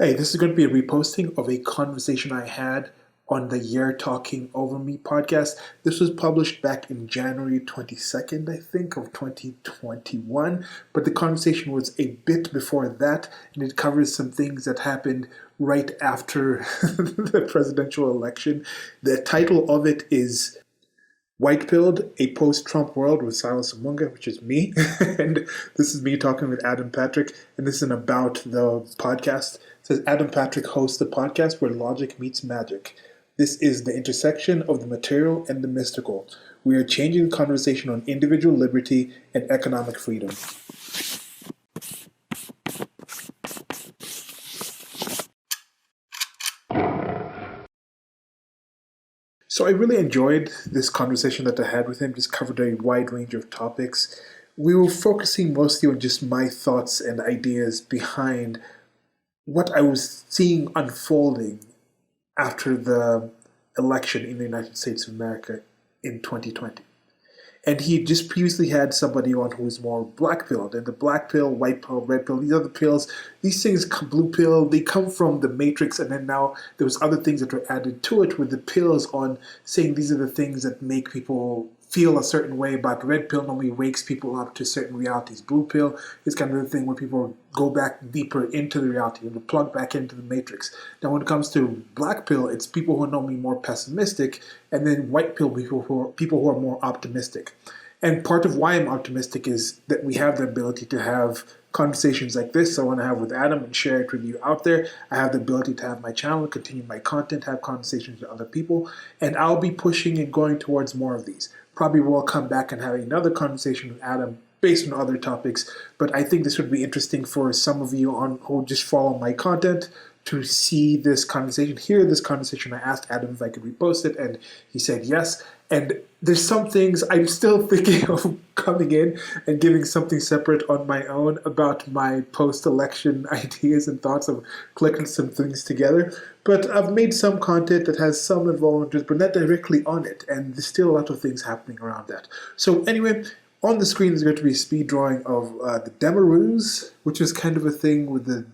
Hey, this is going to be a reposting of a conversation I had on the Year Talking Over Me podcast. This was published back in January 22nd, I think, of 2021. But the conversation was a bit before that, and it covers some things that happened right after the presidential election. The title of it is White Pilled, a Post-Trump World with Silas Amunga, which is me. And this is me talking with Adam Patrick, and this is an about the podcast. It says, Adam Patrick hosts the podcast where logic meets magic. This is the intersection of the material and the mystical. We are changing the conversation on individual liberty and economic freedom. So I really enjoyed this conversation that I had with him, just covered a wide range of topics. We were focusing mostly on just my thoughts and ideas behind what I was seeing unfolding after the election in the United States of America in 2020. And he just previously had somebody on who was more black pilled. And the black pill, white pill, red pill, these other pills, these things, blue pill, they come from the matrix. And then now there was other things that were added to it with the pills on saying these are the things that make people feel a certain way. But red pill normally wakes people up to certain realities. Blue pill is kind of the thing where people go back deeper into the reality and plug back into the matrix. Now when it comes to black pill, it's people who are normally more pessimistic, and then white pill people who are more optimistic. And part of why I'm optimistic is that we have the ability to have conversations like this I want to have with Adam and share it with you out there. I have the ability to have my channel, continue my content, have conversations with other people, and I'll be pushing and going towards more of these. Probably will come back and have another conversation with Adam based on other topics, but I think this would be interesting for some of you who just follow my content to see this conversation, hear this conversation. I asked Adam if I could repost it, and he said yes. And there's some things I'm still thinking of coming in and giving something separate on my own about my post-election ideas and thoughts of clicking some things together. But I've made some content that has some involvement, but not directly on it. And there's still a lot of things happening around that. So anyway, on the screen is going to be a speed drawing of the Demaroos, which is kind of a thing with the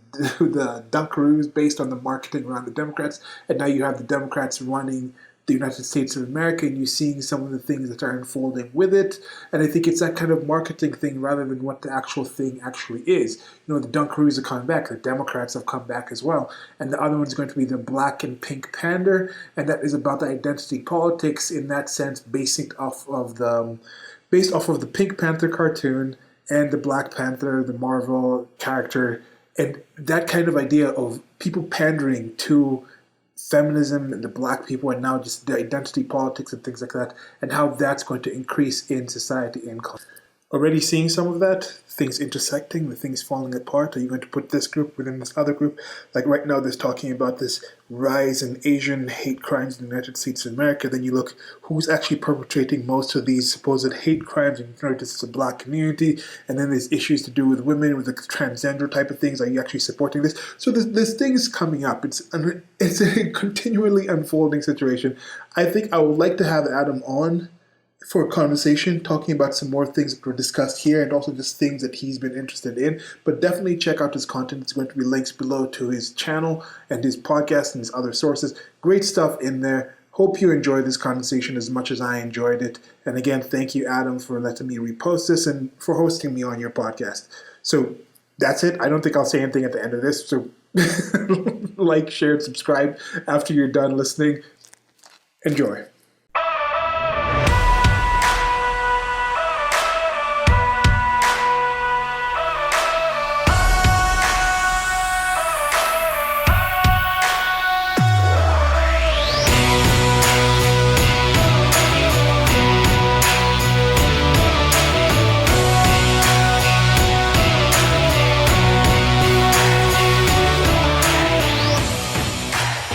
Dunkaroos based on the marketing around the Democrats. And now you have the Democrats running the United States of America, and you're seeing some of the things that are unfolding with it. And I think it's that kind of marketing thing rather than what the actual thing actually is. You know, the Dunkaroos are coming back. The Democrats have come back as well. And the other one's going to be the Black and Pink Panther, and that is about the identity politics in that sense, based off of the Pink Panther cartoon and the Black Panther, the Marvel character, and that kind of idea of people pandering to feminism and the black people, and now just the identity politics and things like that, and how that's going to increase in society and culture. Already seeing some of that, things intersecting, the things falling apart. Are you going to put this group within this other group? Like right now, there's talking about this rise in Asian hate crimes in the United States of America. Then you look who's actually perpetrating most of these supposed hate crimes, and you notice it's a black community. And then there's issues to do with women, with the transgender type of things. Are you actually supporting this? So there's things coming up. It's a continually unfolding situation. I think I would like to have Adam on for a conversation, talking about some more things that were discussed here and also just things that he's been interested in. But definitely check out his content. It's going to be links below to his channel and his podcast and his other sources. Great stuff in there. Hope you enjoyed this conversation as much as I enjoyed it. And again, thank you, Adam, for letting me repost this and for hosting me on your podcast. So that's it. I don't think I'll say anything at the end of this. So like, share, and subscribe after you're done listening. Enjoy.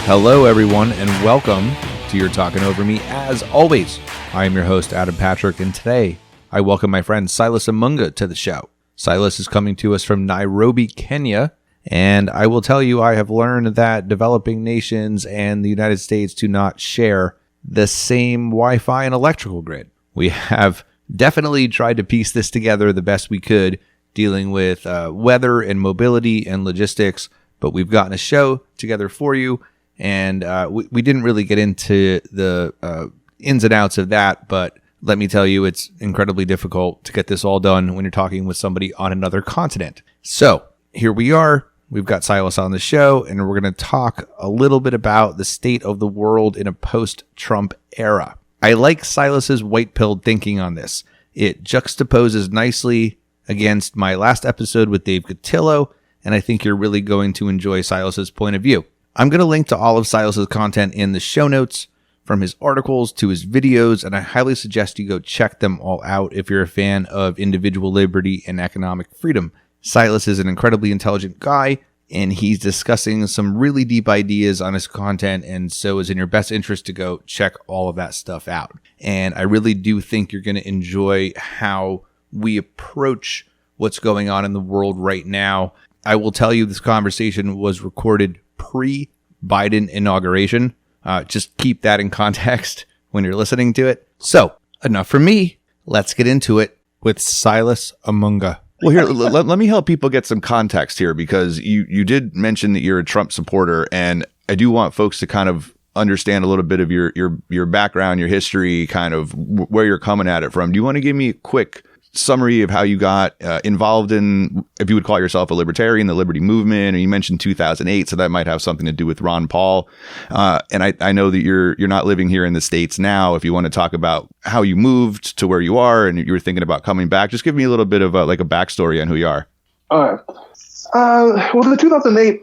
Hello, everyone, and welcome to Your Talking Over Me. As always, I am your host, Adam Patrick, and today I welcome my friend Silas Amunga to the show. Silas is coming to us from Nairobi, Kenya, and I will tell you I have learned that developing nations and the United States do not share the same Wi-Fi and electrical grid. We have definitely tried to piece this together the best we could, dealing with weather and mobility and logistics, but we've gotten a show together for you. And we didn't really get into the ins and outs of that, but let me tell you, it's incredibly difficult to get this all done when you're talking with somebody on another continent. So here we are. We've got Silas on the show, and we're going to talk a little bit about the state of the world in a post-Trump era. I like Silas's white-pilled thinking on this. It juxtaposes nicely against my last episode with Dave Cotillo, and I think you're really going to enjoy Silas's point of view. I'm going to link to all of Silas's content in the show notes, from his articles to his videos, and I highly suggest you go check them all out if you're a fan of individual liberty and economic freedom. Silas is an incredibly intelligent guy, and he's discussing some really deep ideas on his content, and so it's in your best interest to go check all of that stuff out. And I really do think you're going to enjoy how we approach what's going on in the world right now. I will tell you this conversation was recorded pre-Biden inauguration. Just keep that in context when you're listening to it. So, enough from me. Let's get into it with Silas Amunga. Well, here, let me help people get some context here, because you did mention that you're a Trump supporter, and I do want folks to kind of understand a little bit of your background, your history, kind of where you're coming at it from. Do you want to give me a quick summary of how you got involved in, if you would call yourself a libertarian, the liberty movement? And you mentioned 2008, so that might have something to do with Ron Paul. And I know that you're not living here in the States now. If you want to talk about how you moved to where you are and you were thinking about coming back, just give me a little bit of a backstory on who you are. Well, the 2008,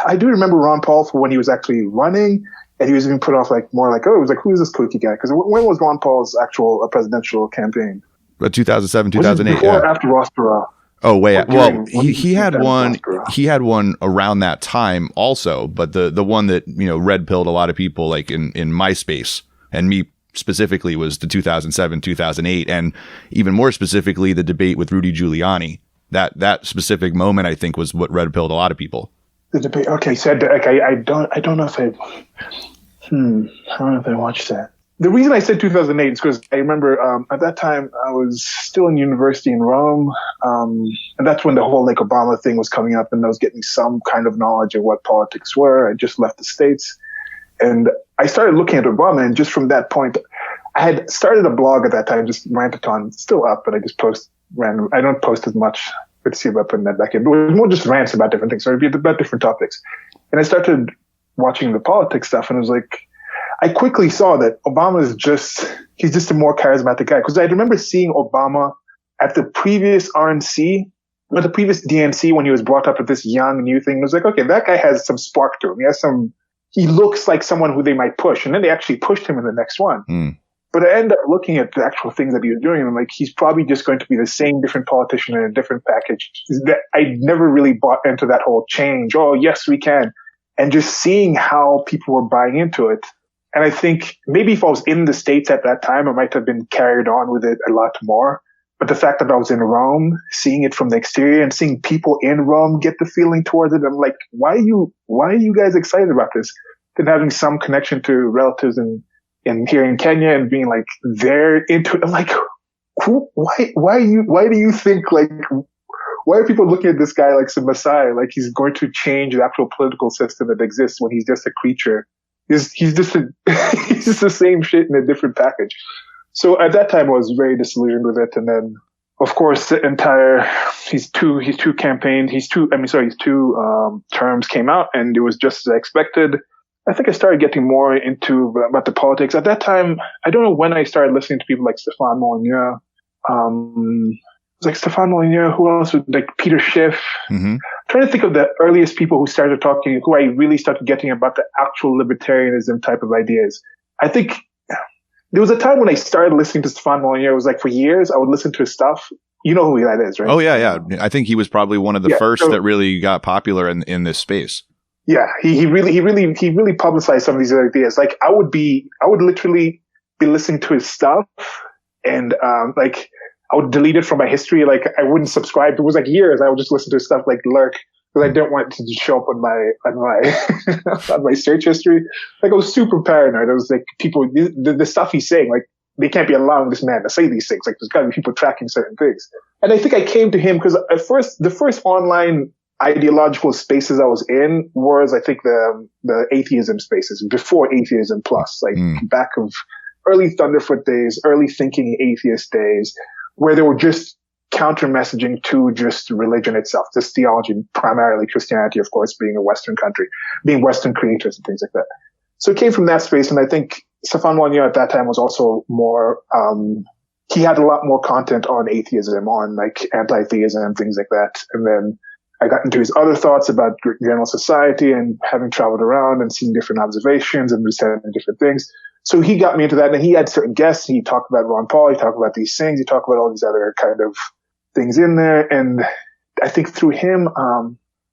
I do remember Ron Paul for when he was actually running, and he was even put off more like, oh, it was like, who is this kooky guy? Because when was Ron Paul's actual presidential campaign? 2007, 2008. Before or after Ross Perot? Oh, wait. Well, he had one. He had one around that time also, but the one that red pilled a lot of people, like in MySpace, and me specifically, was the 2007, 2008, and even more specifically, the debate with Rudy Giuliani. That specific moment, I think, was what red pilled a lot of people. The debate. Okay, so I don't know if I watched that. The reason I said 2008 is because I remember at that time I was still in university in Rome, and that's when the whole Obama thing was coming up, and I was getting some kind of knowledge of what politics were. I just left the States, and I started looking at Obama, and just from that point, I had started a blog at that time, just Rantathon. It's still up, but I just post random. I don't post as much. Good to see about putting that back in, but it was more just rants about different things. So it'd be about different topics, and I started watching the politics stuff, and it was like, I quickly saw that Obama is he's just a more charismatic guy. Because I remember seeing Obama at the previous RNC, or the previous DNC, when he was brought up with this young new thing. It was like, okay, that guy has some spark to him. He looks like someone who they might push. And then they actually pushed him in the next one. Mm. But I ended up looking at the actual things that he was doing, and I'm like, he's probably just going to be the same different politician in a different package. I never really bought into that whole change. Oh, yes, we can. And just seeing how people were buying into it. And I think maybe if I was in the States at that time, I might have been carried on with it a lot more. But the fact that I was in Rome, seeing it from the exterior and seeing people in Rome get the feeling towards it, I'm like, why are you guys excited about this? Then having some connection to relatives in here in Kenya and being like, they're into it. I'm like, why do you think why are people looking at this guy like some messiah? Like he's going to change the actual political system that exists when he's just a creature. He's just the same shit in a different package. So at that time, I was very disillusioned with it. And then, of course, his two terms came out, and it was just as I expected. I think I started getting more into about the politics at that time. I don't know when I started listening to people like Stéphane Molyneux. It was like Stéphane Molyneux. Who else? Like Peter Schiff. Mm-hmm. Trying to think of the earliest people who started talking, who I really started getting about the actual libertarianism type of ideas. I think there was a time when I started listening to Stéphane Molyneux. It was like for years I would listen to his stuff. You know who that is, right? Oh yeah. I think he was probably one of the first that really got popular in this space. Yeah, he really publicized some of these ideas. Like I would literally be listening to his stuff, and I would delete it from my history. Like I wouldn't subscribe. It was like years. I would just listen to stuff like Lurk because I didn't want it to show up on my on my search history. Like I was super paranoid. I was like, people, the stuff he's saying, like they can't be allowing this man to say these things. Like there's got to be people tracking certain things. And I think I came to him because at first, the first online ideological spaces I was in was, I think, the atheism spaces before atheism plus, like back of early Thunderfoot days, early thinking atheist days, where they were just counter messaging to just religion itself, just theology, primarily Christianity, of course, being a Western country, being Western creators and things like that. So it came from that space. And I think Stefan Molyneux at that time was also more, he had a lot more content on atheism, on like anti-theism and things like that. And then I got into his other thoughts about general society and having traveled around and seeing different observations and understanding different things. So he got me into that, and he had certain guests. He talked about Ron Paul. He talked about these things. He talked about all these other kind of things in there. And I think through him,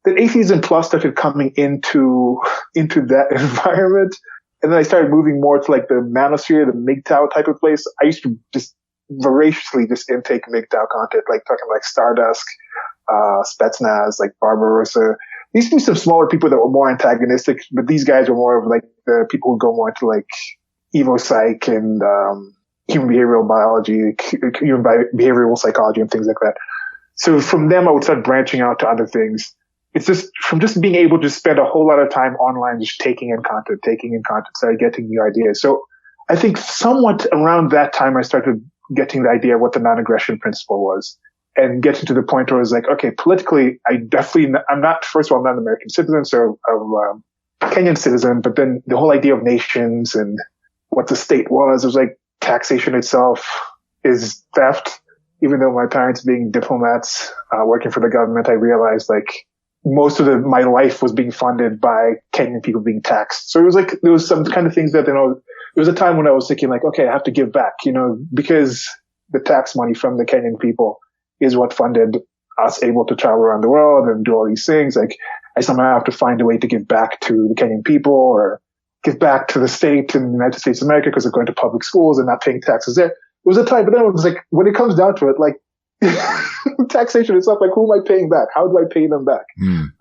that atheism plus started coming into that environment. And then I started moving more to like the manosphere, the MGTOW type of place. I used to just voraciously just intake MGTOW content, like talking like Stardust, Spetsnaz, like Barbarossa. These used to be some smaller people that were more antagonistic, but these guys were more of like the people who go more into like Evo Psych and human behavioral biology, human behavioral psychology and things like that. So from them, I would start branching out to other things. It's just from just being able to spend a whole lot of time online, just taking in content, started getting new ideas. So I think somewhat around that time, I started getting the idea of what the non-aggression principle was, and getting to the point where I was like, okay, politically, I'm not, first of all, I'm not an American citizen, so I'm a Kenyan citizen, but then the whole idea of nations and what the state was, it was like taxation itself is theft. Even though my parents being diplomats, working for the government, I realized like most of my life was being funded by Kenyan people being taxed. So it was like, there was some kind of things that, there was a time when I was thinking like, okay, I have to give back, because the tax money from the Kenyan people is what funded us able to travel around the world and do all these things. Like I somehow have to find a way to give back to the Kenyan people or give back to the state in the United States of America because they're going to public schools and not paying taxes there. It was a time, but then it was like, when it comes down to it, like taxation itself, like who am I paying back? How do I pay them back?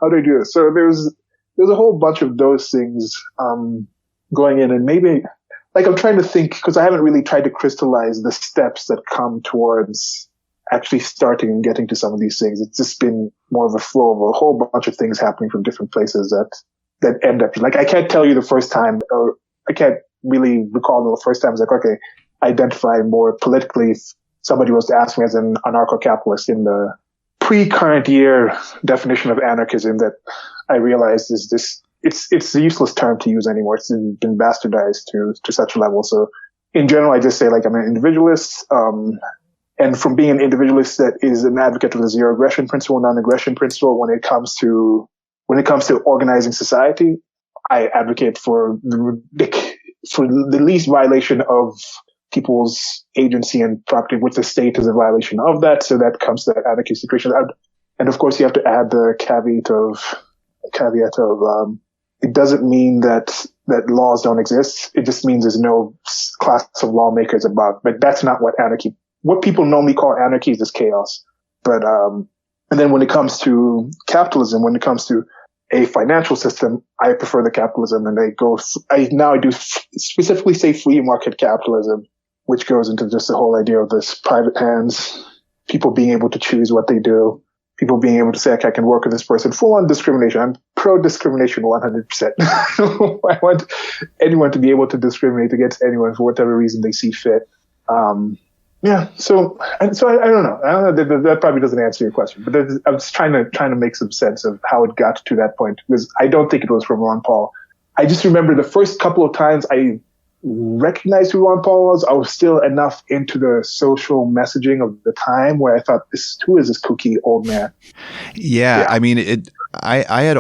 How do I do this? So there's a whole bunch of those things, going in, and maybe like I'm trying to think, because I haven't really tried to crystallize the steps that come towards actually starting and getting to some of these things. It's just been more of a flow of a whole bunch of things happening from different places that end up, like I can't tell you the first time, or I can't really recall the first time. It's like, okay, identify more politically. If somebody was to ask me as an anarcho-capitalist in the pre-current year definition of anarchism, that I realized is this, it's a useless term to use anymore. It's been bastardized to such a level. So in general, I just say like I'm an individualist, and from being an individualist that is an advocate of the zero aggression principle, non-aggression principle, when it comes to organizing society, I advocate for the least violation of people's agency and property, with the state as a violation of that. So that comes to that anarchistic creation. And of course, you have to add the caveat of it doesn't mean that laws don't exist. It just means there's no class of lawmakers above. But that's not what people normally call anarchy is just chaos. But and then when it comes to capitalism, when it comes to a financial system, I prefer the capitalism, and I do specifically say free market capitalism, which goes into just the whole idea of this private hands, people being able to choose what they do, people being able to say, okay, I can work with this person, full on discrimination. I'm pro-discrimination 100%. I want anyone to be able to discriminate against anyone for whatever reason they see fit. Yeah. So I don't know. That probably doesn't answer your question, but I was trying to make some sense of how it got to that point, because I don't think it was from Ron Paul. I just remember the first couple of times I recognized who Ron Paul was, I was still enough into the social messaging of the time where I thought, who is this kooky old man? Yeah. I mean, I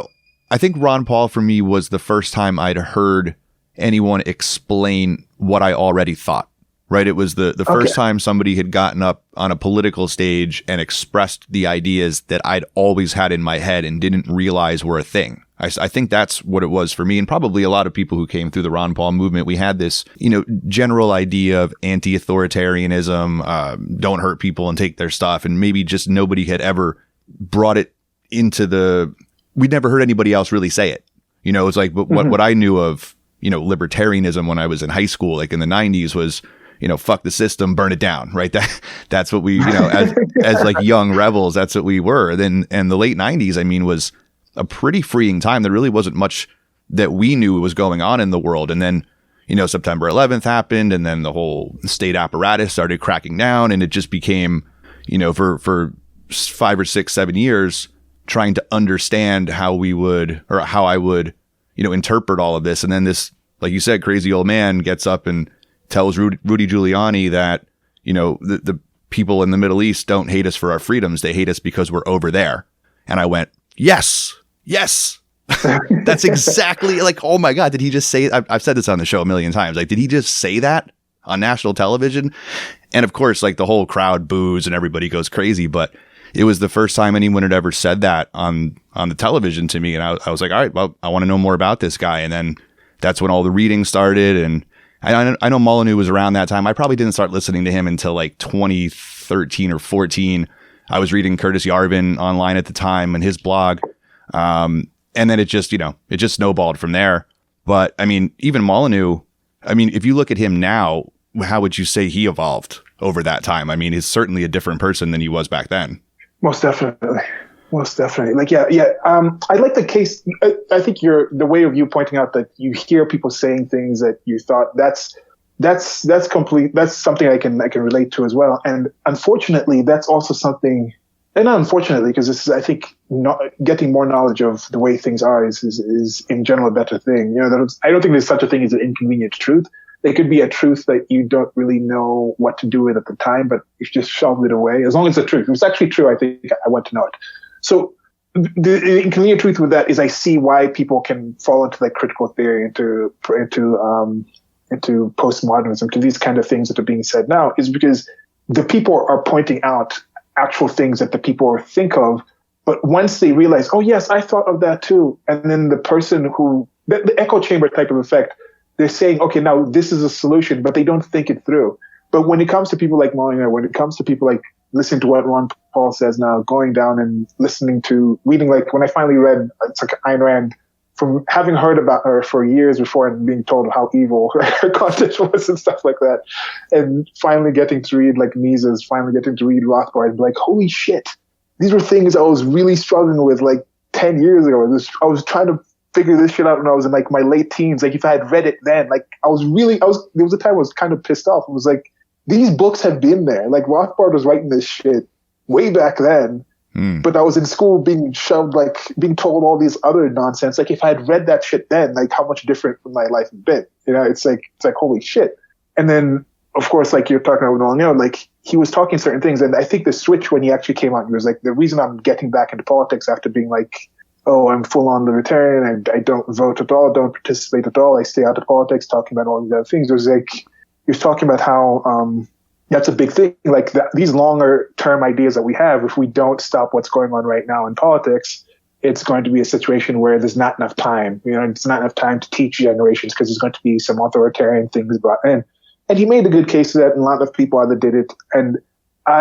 think Ron Paul for me was the first time I'd heard anyone explain what I already thought. Right. It was the first time somebody had gotten up on a political stage and expressed the ideas that I'd always had in my head and didn't realize were a thing. I think that's what it was for me, and probably a lot of people who came through the Ron Paul movement. We had this, general idea of anti-authoritarianism, don't hurt people and take their stuff. And maybe just nobody had ever brought it into we'd never heard anybody else really say it. It's like, but what I knew of, libertarianism when I was in high school, like in the 90s, was, fuck the system, burn it down, right? That's what we, as like young rebels, that's what we were. And the late 90s, I mean, was a pretty freeing time. There really wasn't much that we knew was going on in the world. And then, September 11th happened, and then the whole state apparatus started cracking down, and it just became, for 5 or 6, 7 years, trying to understand how I would, interpret all of this. And then this, like you said, crazy old man gets up and tells Rudy Giuliani that, the people in the Middle East don't hate us for our freedoms. They hate us because we're over there. And I went, yes. That's exactly like, oh my God, did he just say, I've said this on the show a million times. Like, did he just say that on national television? And of course, like the whole crowd boos and everybody goes crazy, but it was the first time anyone had ever said that on the television to me. And I was like, all right, well, I want to know more about this guy. And then that's when all the reading started. And I know Molyneux was around that time. I probably didn't start listening to him until like 2013 or 14. I was reading Curtis Yarvin online at the time and his blog. And then it just snowballed from there. But I mean, even Molyneux, I mean, if you look at him now, how would you say he evolved over that time? I mean, he's certainly a different person than he was back then. Most definitely. Like, yeah. I like the case. I think the way of you pointing out that you hear people saying things that you thought that's complete. That's something I can relate to as well. And unfortunately, that's also something. And not unfortunately, because this is, I think, getting more knowledge of the way things are is in general a better thing. I don't think there's such a thing as an inconvenient truth. There could be a truth that you don't really know what to do with at the time, but you just shoved it away. As long as it's the truth. If it's actually true, I think I want to know it. So the inconvenient truth with that is I see why people can fall into like critical theory, into postmodernism, to these kind of things that are being said now, is because the people are pointing out actual things that the people think of. But once they realize, oh yes, I thought of that too. And then the person the echo chamber type of effect, they're saying, okay, now this is a solution, but they don't think it through. But when it comes to people like Molyneux, when it comes to people like listening to what Ron Paul says now, going down and reading, like when I finally read, it's like Ayn Rand, from having heard about her for years before and being told how evil her content was and stuff like that, and finally getting to read like Mises, finally getting to read Rothbard, and be like, holy shit, these were things I was really struggling with like 10 years ago. I was trying to figure this shit out when I was in like my late teens. Like if I had read it then, like there was a time I was kind of pissed off. It was like, these books have been there. Like Rothbard was writing this shit way back then. But I was in school being told all these other nonsense. Like if I had read that shit then, like how much different would my life have been? It's like holy shit. And then of course, like you're talking about, like he was talking certain things. And I think the switch when he actually came out, he was like, the reason I'm getting back into politics after being like, oh, I'm full on libertarian and I don't vote at all, don't participate at all, I stay out of politics, talking about all these other things. It was like, he was talking about how, that's a big thing. Like these longer term ideas that we have, if we don't stop what's going on right now in politics, it's going to be a situation where there's not enough time. It's not enough time to teach generations because there's going to be some authoritarian things brought in. And he made a good case of that, and a lot of people either did it. And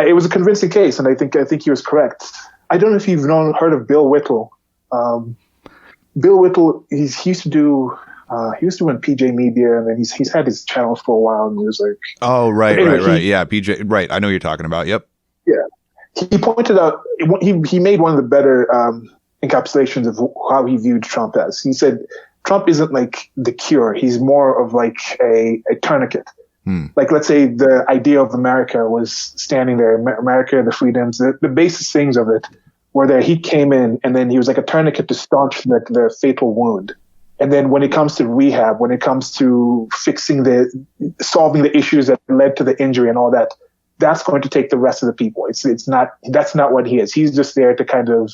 it was a convincing case, and I think he was correct. I don't know if you've heard of Bill Whittle. Bill Whittle, he used to do in PJ Media, and then he's had his channel for a while, and he was like, oh, right. Yeah, PJ, right. I know you're talking about. Yep. Yeah. He pointed out, he made one of the better encapsulations of how he viewed Trump as. He said, Trump isn't like the cure. He's more of like a tourniquet. Like, let's say the idea of America was standing there, America, the freedoms, the basic things of it were there. He came in, and then he was like a tourniquet to staunch the fatal wound. And then when it comes to rehab, when it comes to solving the issues that led to the injury and all that, that's going to take the rest of the people. That's not what he is. He's just there to kind of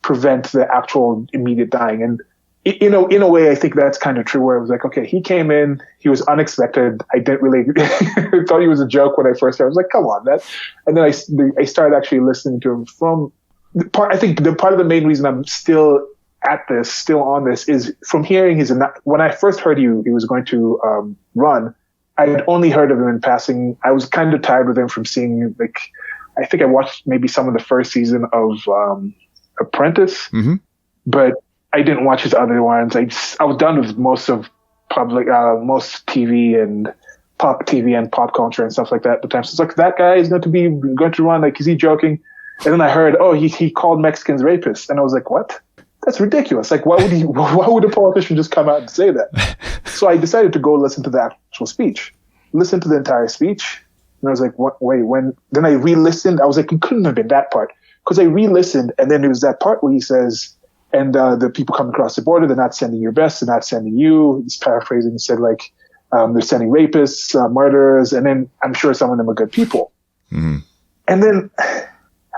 prevent the actual immediate dying. And in a way, I think that's kind of true, where it was like, okay, he came in, he was unexpected. I didn't really thought he was a joke when I first started. I was like, come on, that. And then I started actually listening to him from I think the part of the main reason I'm still on this is from hearing when I first heard he was going to run, I had only heard of him in passing. I was kind of tired with him from seeing, like, I think I watched maybe some of the first season of Apprentice, but I didn't watch his other ones. I was done with most of most TV and pop TV and pop culture and stuff like that at the time. So it's like, that guy is going to run. Like, is he joking? And then I heard, oh, he called Mexicans rapists. And I was like, what? That's ridiculous. Like, why would a politician just come out and say that? So I decided to go listen to the actual speech, listen to the entire speech. And I was like, what? Wait, then I re-listened. I was like, it couldn't have been that part. Because I re-listened, and then there was that part where he says, and the people coming across the border, they're not sending your best, they're not sending you. He's paraphrasing. He said, like, they're sending rapists, murderers, and then I'm sure some of them are good people. Mm-hmm. And then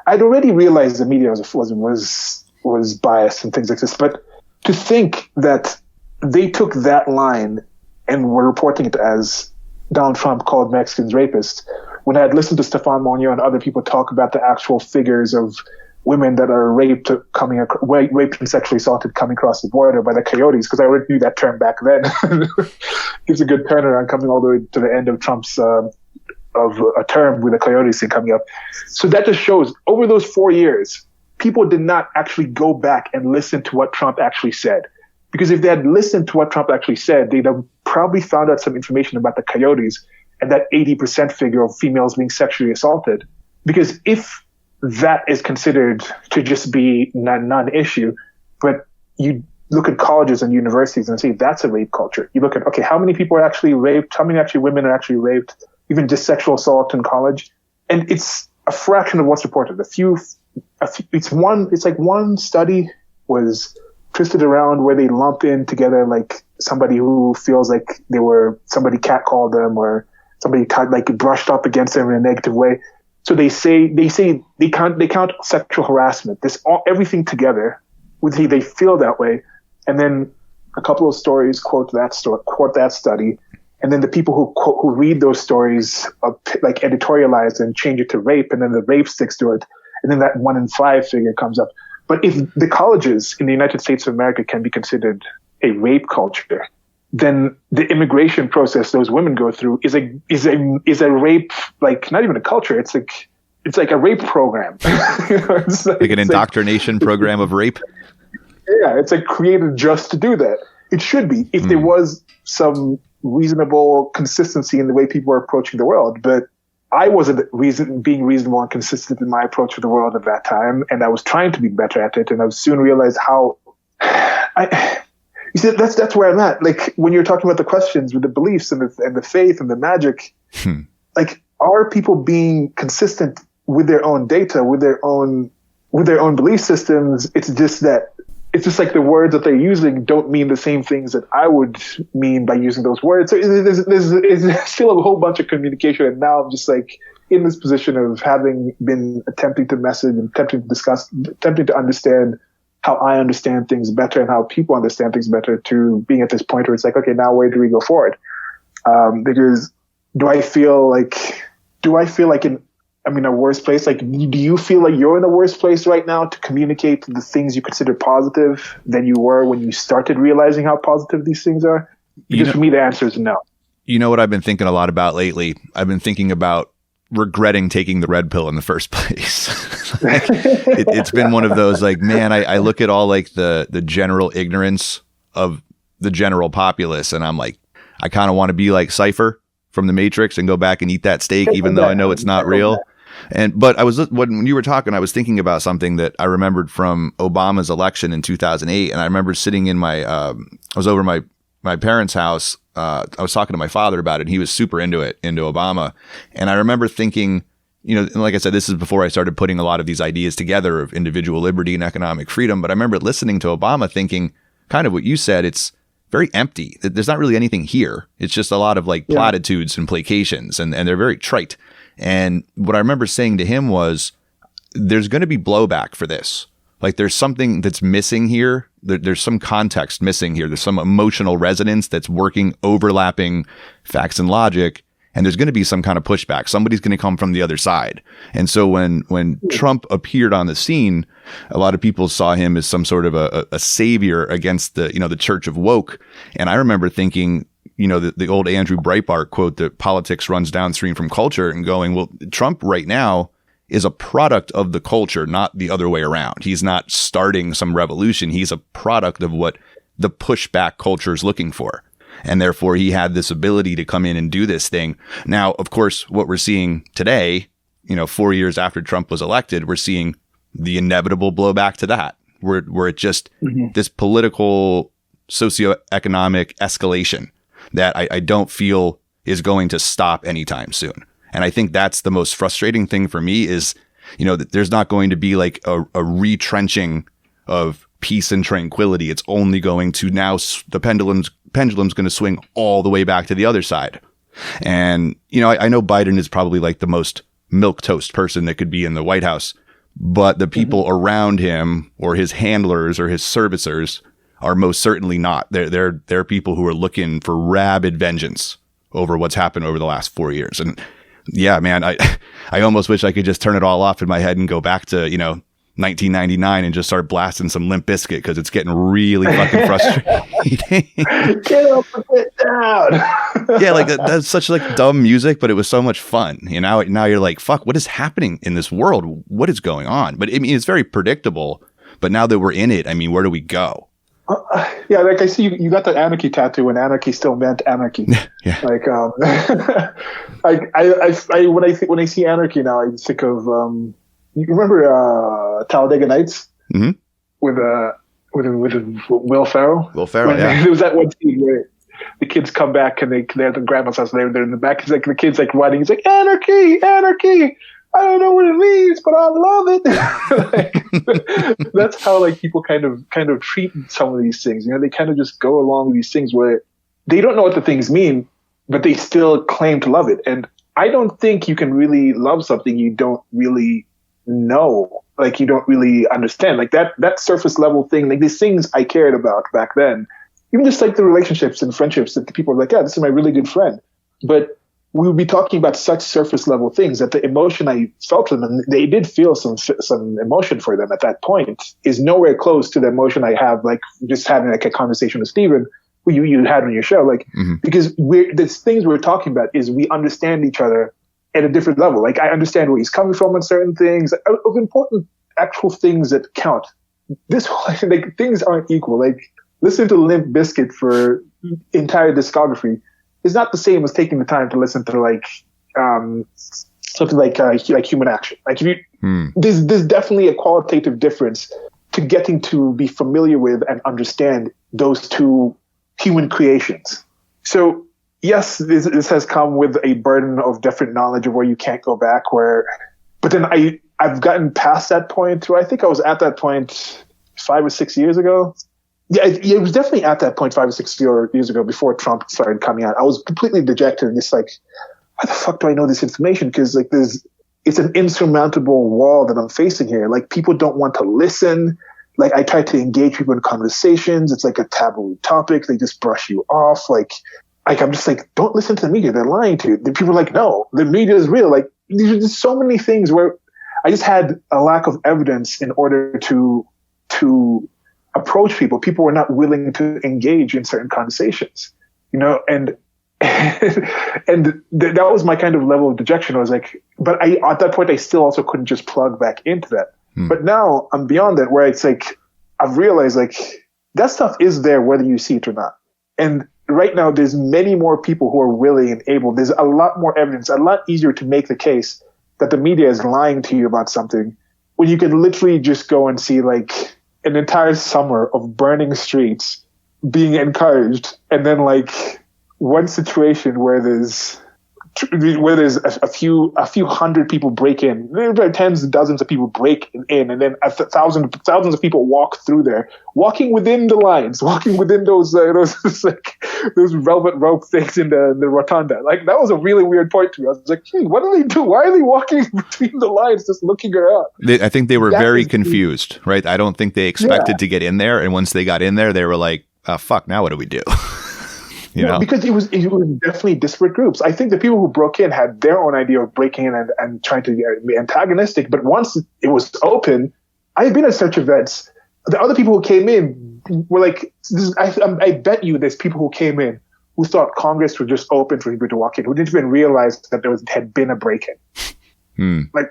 I'd already realized the media was biased and things like this. But to think that they took that line and were reporting it as Donald Trump called Mexicans rapists, when I had listened to Stefan Monio and other people talk about the actual figures of women that are raped and sexually assaulted coming across the border by the coyotes, because I already knew that term back then. Gives a good turnaround coming all the way to the end of Trump's of a term with the coyotes thing coming up. So that just shows over those 4 years, people did not actually go back and listen to what Trump actually said. Because if they had listened to what Trump actually said, they'd have probably found out some information about the coyotes and that 80% figure of females being sexually assaulted. Because if that is considered to just be non-issue, but you look at colleges and universities and say that's a rape culture. You look at, okay, how many people are actually raped? How many women are actually raped? Even just sexual assault in college. And it's a fraction of what's reported. It's like one study was twisted around where they lump in together like somebody who feels like somebody catcalled them or somebody like brushed up against them in a negative way. So they count sexual harassment, everything together. They feel that way, and then a couple of stories quote that study, and then the people who read those stories like editorialize and change it to rape, and then the rape sticks to it, and then that 1 in 5 figure comes up. But if the colleges in the United States of America can be considered a rape culture, then the immigration process those women go through is a rape, like not even a culture. It's like a rape program. It's like an indoctrination program of rape. Yeah, it's like created just to do that. It should be if there was some reasonable consistency in the way people are approaching the world. But I wasn't being reasonable and consistent in my approach to the world at that time, and I was trying to be better at it. And I've soon realized how you see, that's where I'm at. Like when you're talking about the questions with the beliefs and the faith and the magic, like are people being consistent with their own data, with their own belief systems? It's just like the words that they're using don't mean the same things that I would mean by using those words. So there's still a whole bunch of communication, and now I'm just like in this position of having been attempting to message and attempting to discuss, attempting to understand how I understand things better and how people understand things better, to being at this point where it's like, okay, now where do we go forward? Because do I feel like I'm in a worse place? Like, do you feel like you're in a worse place right now to communicate the things you consider positive than you were when you started realizing how positive these things are? Because for me, the answer is no. You know what I've been thinking a lot about lately? I've been thinking about regretting taking the red pill in the first place. It's been one of those, like, man, I look at all like the general ignorance of the general populace, and I'm like, I kind of want to be like Cypher from the Matrix and go back and eat that steak, even though I know it's not real. But when you were talking, I was thinking about something that I remembered from Obama's election in 2008. And I remember sitting in I was over my parents' house. I was talking to my father about it, and he was super into Obama. And I remember thinking, and like I said, this is before I started putting a lot of these ideas together of individual liberty and economic freedom. But I remember listening to Obama thinking kind of what you said. It's very empty. There's not really anything here. It's just a lot of like platitudes and placations, and they're very trite. And what I remember saying to him was, there's going to be blowback for this. Like there's something that's missing here. There's some context missing here. There's some emotional resonance that's overlapping facts and logic. And there's going to be some kind of pushback. Somebody's going to come from the other side. And so when Trump appeared on the scene, a lot of people saw him as some sort of a savior against the church of woke. And I remember thinking, the old Andrew Breitbart quote that politics runs downstream from culture, and going, well, Trump right now is a product of the culture, not the other way around. He's not starting some revolution. He's a product of what the pushback culture is looking for. And therefore, he had this ability to come in and do this thing. Now, of course, what we're seeing today, 4 years after Trump was elected, we're seeing the inevitable blowback to that, where it just this political socioeconomic escalation that I don't feel is going to stop anytime soon. And I think that's the most frustrating thing for me is, that there's not going to be like a retrenching of peace and tranquility. It's only going to now the pendulum's going to swing all the way back to the other side. And, I know Biden is probably like the most milquetoast person that could be in the White House, but the people around him or his handlers or his servicers are most certainly not. They're people who are looking for rabid vengeance over what's happened over the last 4 years. And yeah, man, I almost wish I could just turn it all off in my head and go back to, 1999 and just start blasting some Limp Bizkit because it's getting really fucking frustrating. Get up and get down. Yeah, like that's such like dumb music, but it was so much fun. Now you're like, fuck, what is happening in this world? What is going on? But I mean, it's very predictable. But now that we're in it, I mean, where do we go? Yeah, like I see you got the anarchy tattoo, and anarchy still meant anarchy. Yeah. Like, when I see anarchy now, I think of you remember Talladega Nights with Will Ferrell. Will Ferrell, yeah. There was that one scene where the kids come back and they're at the grandma's house. They're in the back. It's like the kids like running. It's like anarchy, anarchy. I don't know what it means, but I love it. Like, that's how like people kind of treat some of these things. They kind of just go along with these things where they don't know what the things mean, but they still claim to love it. And I don't think you can really love something you don't really know, like you don't really understand, like that surface level thing, like these things I cared about back then, even just like the relationships and friendships that the people are like, yeah, this is my really good friend, but we would be talking about such surface level things that the emotion I felt for them, and they did feel some emotion for them at that point, is nowhere close to the emotion I have like just having like a conversation with Steven, who you had on your show, like because the things we're talking about is we understand each other at a different level. Like I understand where he's coming from on certain things, of important actual things that count. This whole like things aren't equal. Like listening to Limp Bizkit for entire discography is not the same as taking the time to listen to like something like Human Action. Like if you, there's definitely a qualitative difference to getting to be familiar with and understand those two human creations. So yes, this has come with a burden of different knowledge of where you can't go back. But then I've gotten past that point too. I think I was at that point 5 or 6 years ago. Yeah, it was definitely at that point 5 or 6 years ago before Trump started coming out. I was completely dejected and just like, why the fuck do I know this information? Because like it's an insurmountable wall that I'm facing here. Like people don't want to listen. Like I try to engage people in conversations. It's like a taboo topic. They just brush you off. Like I'm just like, don't listen to the media. They're lying to you. The people are like, no, the media is real. Like these are just so many things where I just had a lack of evidence in order to approach people. People were not willing to engage in certain conversations, and that was my kind of level of dejection. I was like, but at that point, I still also couldn't just plug back into that. But now I'm beyond that, where it's like, I've realized like that stuff is there whether you see it or not. And right now, there's many more people who are willing and able. There's a lot more evidence, a lot easier to make the case that the media is lying to you about something when you can literally just go and see like an entire summer of burning streets being encouraged. And then like one situation where there's a few hundred people break in, there are tens and dozens of people break in, and then thousands of people walk through there, walking within the lines, walking within those velvet rope things in the rotunda. Like that was a really weird point to me. I was like, what do they do? Why are they walking between the lines, just looking around? I think they were very confused, right? I don't think they expected to get in there, and once they got in there, they were like, fuck, now what do we do? Because it was definitely disparate groups. I think the people who broke in had their own idea of breaking in and trying to be antagonistic. But once it was open, I had been at such events. The other people who came in were like, I bet you there's people who came in who thought Congress was just open for people to walk in, who didn't even realize that had been a break-in. Like,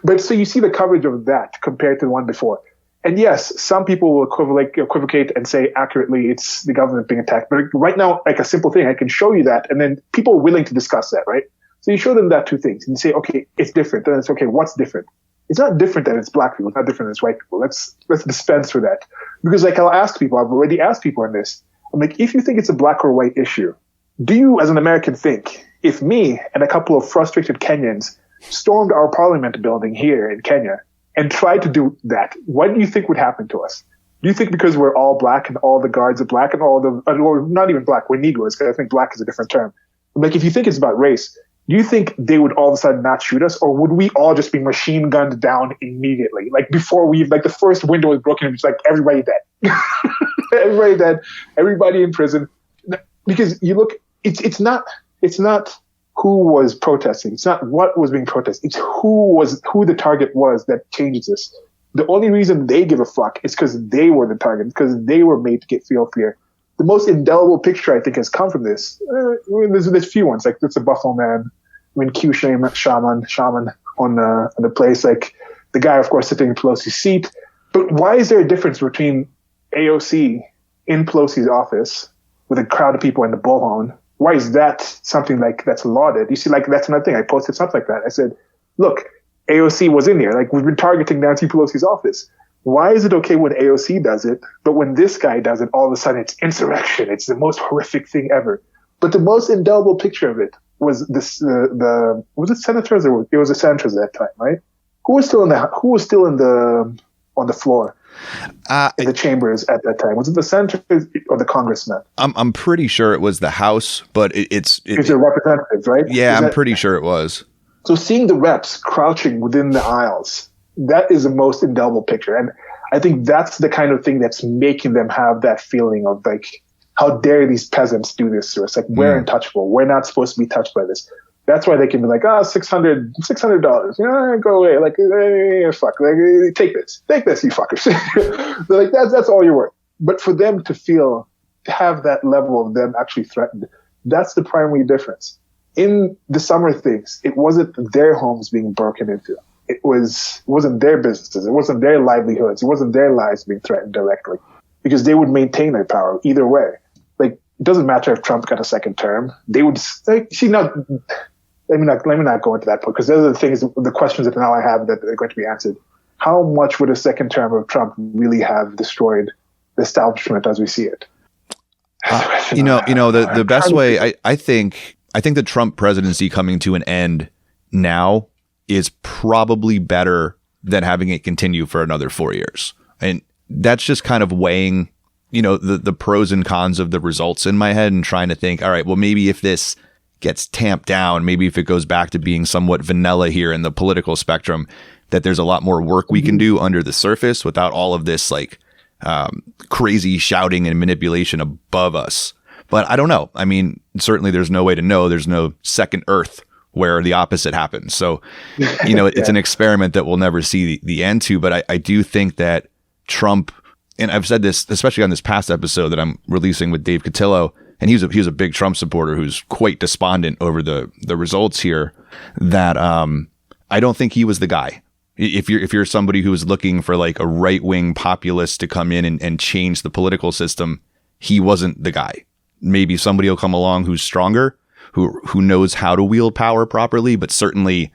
but so you see the coverage of that compared to the one before. And yes, some people will equivocate and say accurately it's the government being attacked. But right now, like a simple thing, I can show you that, and then people are willing to discuss that, right? So you show them that two things, and you say, okay, it's different. Then it's okay, what's different? It's not different that it's black people. It's not different that it's white people. Let's dispense with that. Because like I'll ask people, I've already asked people on this. I'm like, if you think it's a black or white issue, do you as an American think if me and a couple of frustrated Kenyans stormed our parliament building here in Kenya and tried to do that, what do you think would happen to us? Do you think because we're all black and all the guards are black and or not even black, we're Negroes, because I think black is a different term. Like if you think it's about race, do you think they would all of a sudden not shoot us, or would we all just be machine gunned down immediately? Like before the first window was broken, it's like everybody dead. Everybody dead, everybody in prison. Because you look, it's not who was protesting. It's not what was being protested. It's who the target was that changes this. The only reason they give a fuck is because they were the target, because they were made to feel fear. The most indelible picture I think has come from this. There's a few ones, like it's a Buffalo Man. I mean, Q shaman on the place, like the guy, of course, sitting in Pelosi's seat. But why is there a difference between AOC in Pelosi's office with a crowd of people in the bullhorn? Why is that something like that's lauded? You see, like that's another thing. I posted something like that. I said, look, AOC was in here. Like we've been targeting Nancy Pelosi's office. Why is it okay when AOC does it, but when this guy does it, all of a sudden it's insurrection. It's the most horrific thing ever. But the most indelible picture of it was this. Was it senators or it was the senators at that time, right? Who was still on the floor in the chambers at that time? Was it the senators or the congressmen? I'm pretty sure it was the House, but it's the representatives, right? Yeah, I'm pretty sure it was. So seeing the reps crouching within the aisles, that is the most indelible picture. And I think that's the kind of thing that's making them have that feeling of like, how dare these peasants do this to us? Like, we're untouchable. We're not supposed to be touched by this. That's why they can be like, $600. Yeah, go away. Like, fuck. Like, take this, you fuckers. They're like, that's all you're worth. But for them to have that level of them actually threatened, that's the primary difference. In the summer things, it wasn't their homes being broken into. It wasn't their businesses. It wasn't their livelihoods. It wasn't their lives being threatened directly, because they would maintain their power either way. Like, it doesn't matter if Trump got a second term. They would let me not go into that point, because those are the questions that now I have that are going to be answered. How much would a second term of Trump really have destroyed the establishment as we see it? The best way, I think the Trump presidency coming to an end now is probably better than having it continue for another 4 years. And that's just kind of weighing, the pros and cons of the results in my head and trying to think, all right, well, maybe if this gets tamped down, maybe if it goes back to being somewhat vanilla here in the political spectrum, that there's a lot more work we can do under the surface without all of this like crazy shouting and manipulation above us. But I don't know. I mean, certainly there's no way to know. There's no second Earth where the opposite happens. So, it's an experiment that we'll never see the end to. But I do think that Trump, and I've said this, especially on this past episode that I'm releasing with Dave Cotillo, and he was a big Trump supporter who's quite despondent over the results here, that I don't think he was the guy. If you're somebody who is looking for like a right-wing populist to come in and change the political system, he wasn't the guy. Maybe somebody will come along who's stronger, who knows how to wield power properly, but certainly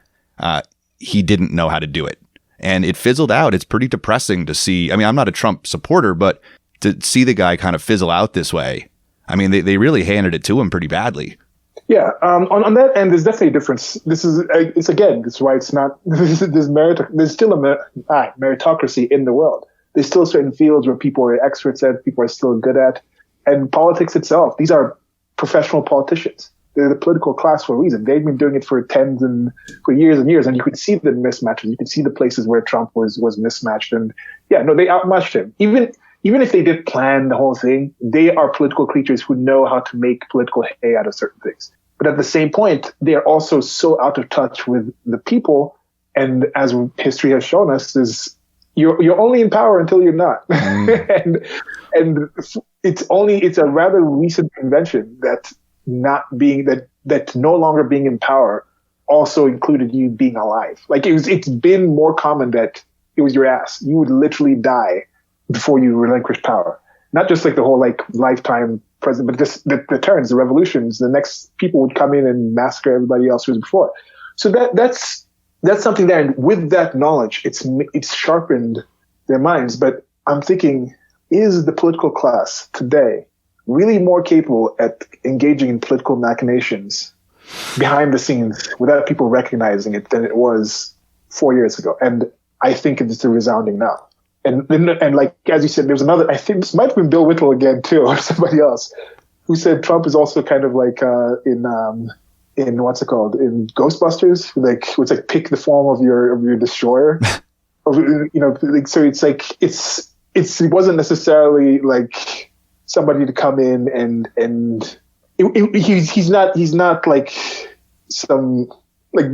he didn't know how to do it. And it fizzled out. It's pretty depressing to see. I mean, I'm not a Trump supporter, but to see the guy kind of fizzle out this way, I mean, they really handed it to him pretty badly. Yeah. On that end, there's definitely a difference. This is why it's not, there's still a meritocracy in the world. There's still certain fields where people are experts at, people are still good at. And politics itself, these are professional politicians. They're the political class for a reason. They've been doing it for years and years. And you could see the mismatches. You could see the places where Trump was mismatched. And they outmatched him. Even if they did plan the whole thing, they are political creatures who know how to make political hay out of certain things. But at the same point, they are also so out of touch with the people. And as history has shown us, is you're only in power until you're not. and it's a rather recent invention that no longer being in power also included you being alive. Like it's been more common that it was your ass. You would literally die before you relinquish power. Not just like the whole like lifetime president, but just the turns, the revolutions. The next people would come in and massacre everybody else who was before. So that's something there. And with that knowledge, it's sharpened their minds. But I'm thinking, is the political class today really more capable at engaging in political machinations behind the scenes without people recognizing it than it was 4 years ago? And I think it's a resounding no. And like, as you said, there was another, I think this might have been Bill Whittle again too, or somebody else, who said Trump is also kind of like in what's it called, in Ghostbusters, like it's like pick the form of your destroyer. So it's like it wasn't necessarily like somebody to come in and he's not like some. Like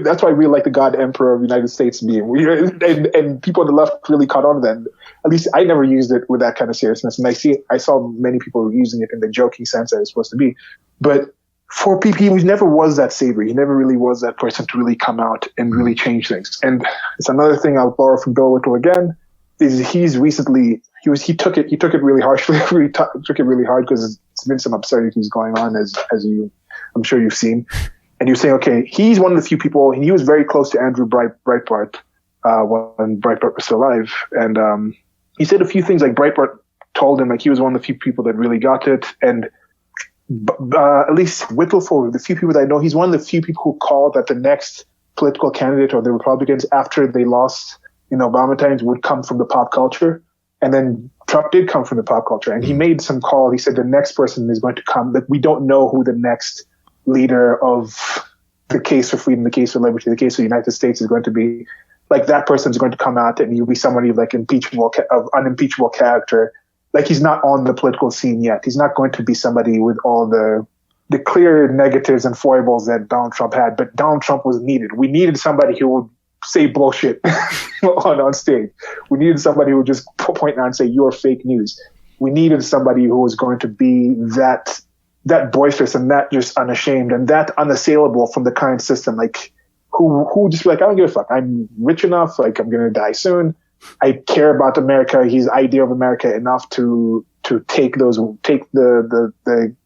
that's why I really like the God Emperor of the United States meme, and people on the left really caught on to that. At least I never used it with that kind of seriousness, and I saw many people using it in the joking sense that it's supposed to be. But for PP, he never was that savior. He never really was that person to really come out and really change things. And it's another thing I'll borrow from Bill Whittle again. Is he took it really harshly, took it really hard because it's been some absurdities going on as I'm sure you've seen. And you're saying, okay, he's one of the few people, and he was very close to Andrew Breitbart when Breitbart was still alive. And he said a few things like Breitbart told him like he was one of the few people that really got it. And at least Whittle, for the few people that I know, he's one of the few people who called that the next political candidate or the Republicans after they lost in Obama times would come from the pop culture. And then Trump did come from the pop culture. And he made some call. He said the next person is going to come. Like, we don't know who the next leader of the case for freedom, the case for liberty, the case for the United States is going to be. Like, that person is going to come out and he'll be somebody like unimpeachable character. Like, he's not on the political scene yet. He's not going to be somebody with all the clear negatives and foibles that Donald Trump had. But Donald Trump was needed. We needed somebody who would say bullshit on stage. We needed somebody who would just point out and say, you're fake news. We needed somebody who was going to be that boisterous and that just unashamed and that unassailable from the current system. Like, who just be like, I don't give a fuck. I'm rich enough. Like, I'm going to die soon. I care about America. His idea of America enough to take the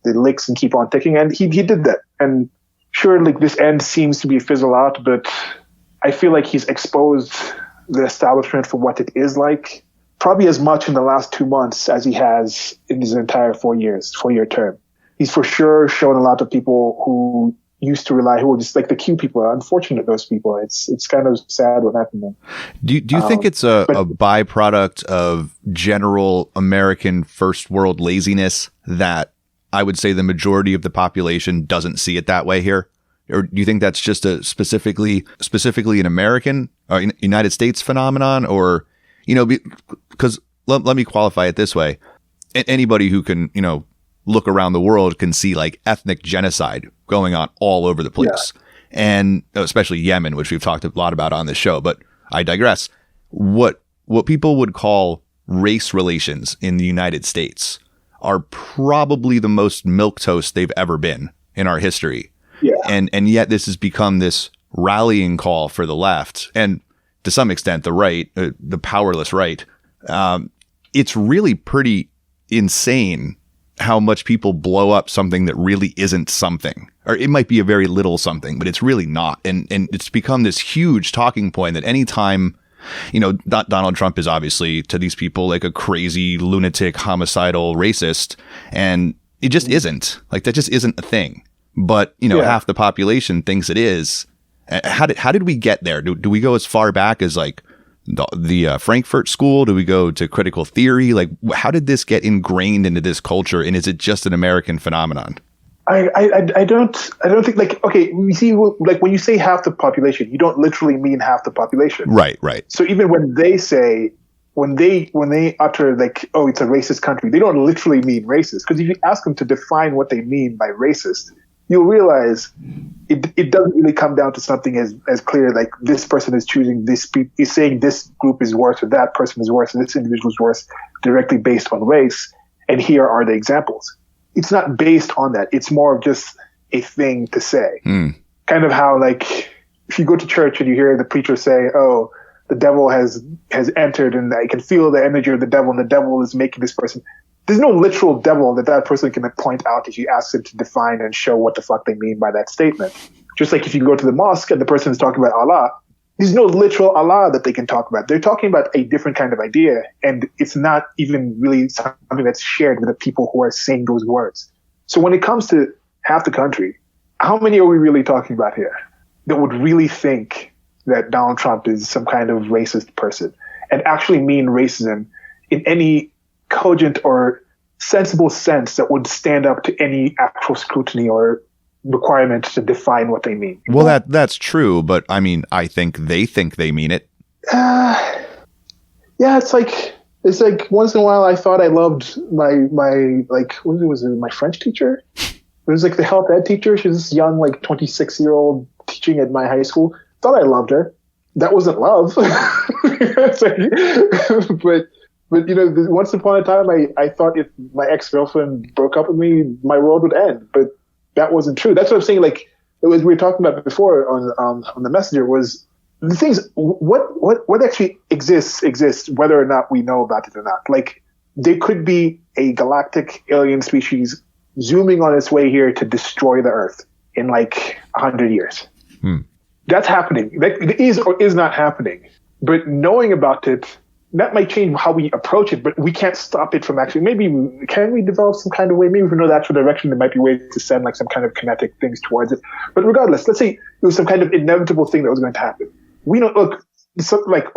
licks and keep on ticking. And he did that. And sure, like, this end seems to be fizzle out, but I feel like he's exposed the establishment for what it is like, probably as much in the last 2 months as he has in his entire 4-year term. He's for sure shown a lot of people who used to rely, who were just like the Q people. Unfortunate, those people. It's kind of sad what happened to them. Do you think it's a byproduct of general American first world laziness that I would say the majority of the population doesn't see it that way here? Or do you think that's just a specifically an American or United States phenomenon? Or, because let me qualify it this way. Anybody who can, look around the world can see like ethnic genocide going on all over the place. Yeah. And especially Yemen, which we've talked a lot about on this show, but I digress. What people would call race relations in the United States are probably the most milquetoast they've ever been in our history. Yeah. And yet this has become this rallying call for the left and to some extent the right, the powerless right. It's really pretty insane how much people blow up something that really isn't something, or it might be a very little something, but it's really not. And it's become this huge talking point that anytime, Donald Trump is obviously to these people like a crazy, lunatic, homicidal racist. And it just isn't. Like, that just isn't a thing. But, half the population thinks it is. How did we get there? Do we go as far back as like the Frankfurt School? Do we go to critical theory? Like, how did this get ingrained into this culture? And is it just an American phenomenon? I don't think, like, okay, we see, like, when you say half the population, you don't literally mean half the population. Right. So even when they utter like, oh, it's a racist country, they don't literally mean racist. Because if you ask them to define what they mean by racist, you'll realize it doesn't really come down to something as clear, like this person is choosing is saying this group is worse or that person is worse and this individual is worse directly based on race. And here are the examples. It's not based on that. It's more of just a thing to say. Kind of how, like, if you go to church and you hear the preacher say, oh, the devil has entered, and I can feel the energy of the devil, and the devil is making this person. There's no literal devil that person can point out if you ask them to define and show what the fuck they mean by that statement. Just like if you go to the mosque and the person is talking about Allah, there's no literal Allah that they can talk about. They're talking about a different kind of idea, and it's not even really something that's shared with the people who are saying those words. So when it comes to half the country, how many are we really talking about here that would really think that Donald Trump is some kind of racist person and actually mean racism in any cogent or sensible sense that would stand up to any actual scrutiny or requirement to define what they mean? Well, that's true, but I mean, I think they mean it. Yeah, it's like once in a while I thought I loved my what was it, my French teacher? It was like the health ed teacher. She was this young, like 26-year-old teaching at my high school. Thought I loved her. That wasn't love. But you know, once upon a time, I thought if my ex-girlfriend broke up with me, my world would end. But that wasn't true. That's what I'm saying. Like it was, we were talking about before on the messenger, was the things, what actually exists, whether or not we know about it or not. Like there could be a galactic alien species zooming on its way here to destroy the Earth in like 100 years. That's happening. That is or is not happening. But knowing about it, that might change how we approach it, but we can't stop it from actually, can we develop some kind of way? Maybe if we know the actual direction, there might be ways to send like some kind of kinetic things towards it. But regardless, let's say it was some kind of inevitable thing that was going to happen. We don't look, something like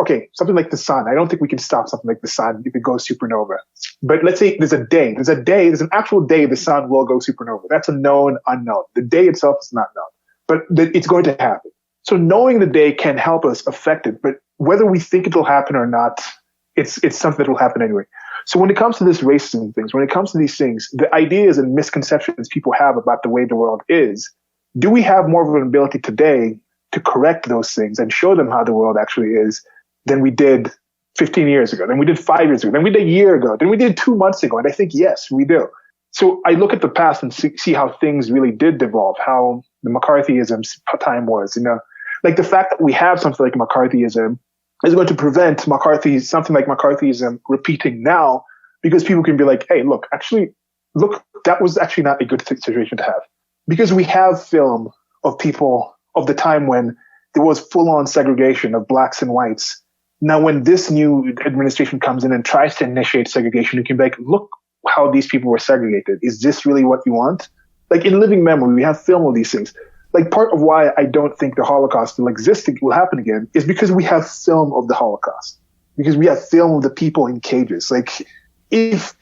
the sun. I don't think we can stop something like the sun if it goes supernova. But let's say there's an actual day the sun will go supernova. That's a known unknown. The day itself is not known, but it's going to happen. So knowing the day can help us affect it, but whether we think it'll happen or not, it's something that will happen anyway. So when it comes to this racism things, when it comes to these things, the ideas and misconceptions people have about the way the world is, do we have more of an ability today to correct those things and show them how the world actually is than we did 15 years ago, than we did 5 years ago, than we did a year ago, than we did 2 months ago? And I think, yes, we do. So I look at the past and see how things really did devolve, how the McCarthyism time was, you know, like the fact that we have something like McCarthyism is going to prevent something like McCarthyism repeating now, because people can be like, hey, look, that was actually not a good situation to have. Because we have film of people of the time when there was full-on segregation of blacks and whites. Now, when this new administration comes in and tries to initiate segregation, you can be like, look how these people were segregated. Is this really what you want? Like in living memory, we have film of these things. Like part of why I don't think the Holocaust will happen again is because we have film of the Holocaust, because we have film of the people in cages. Like if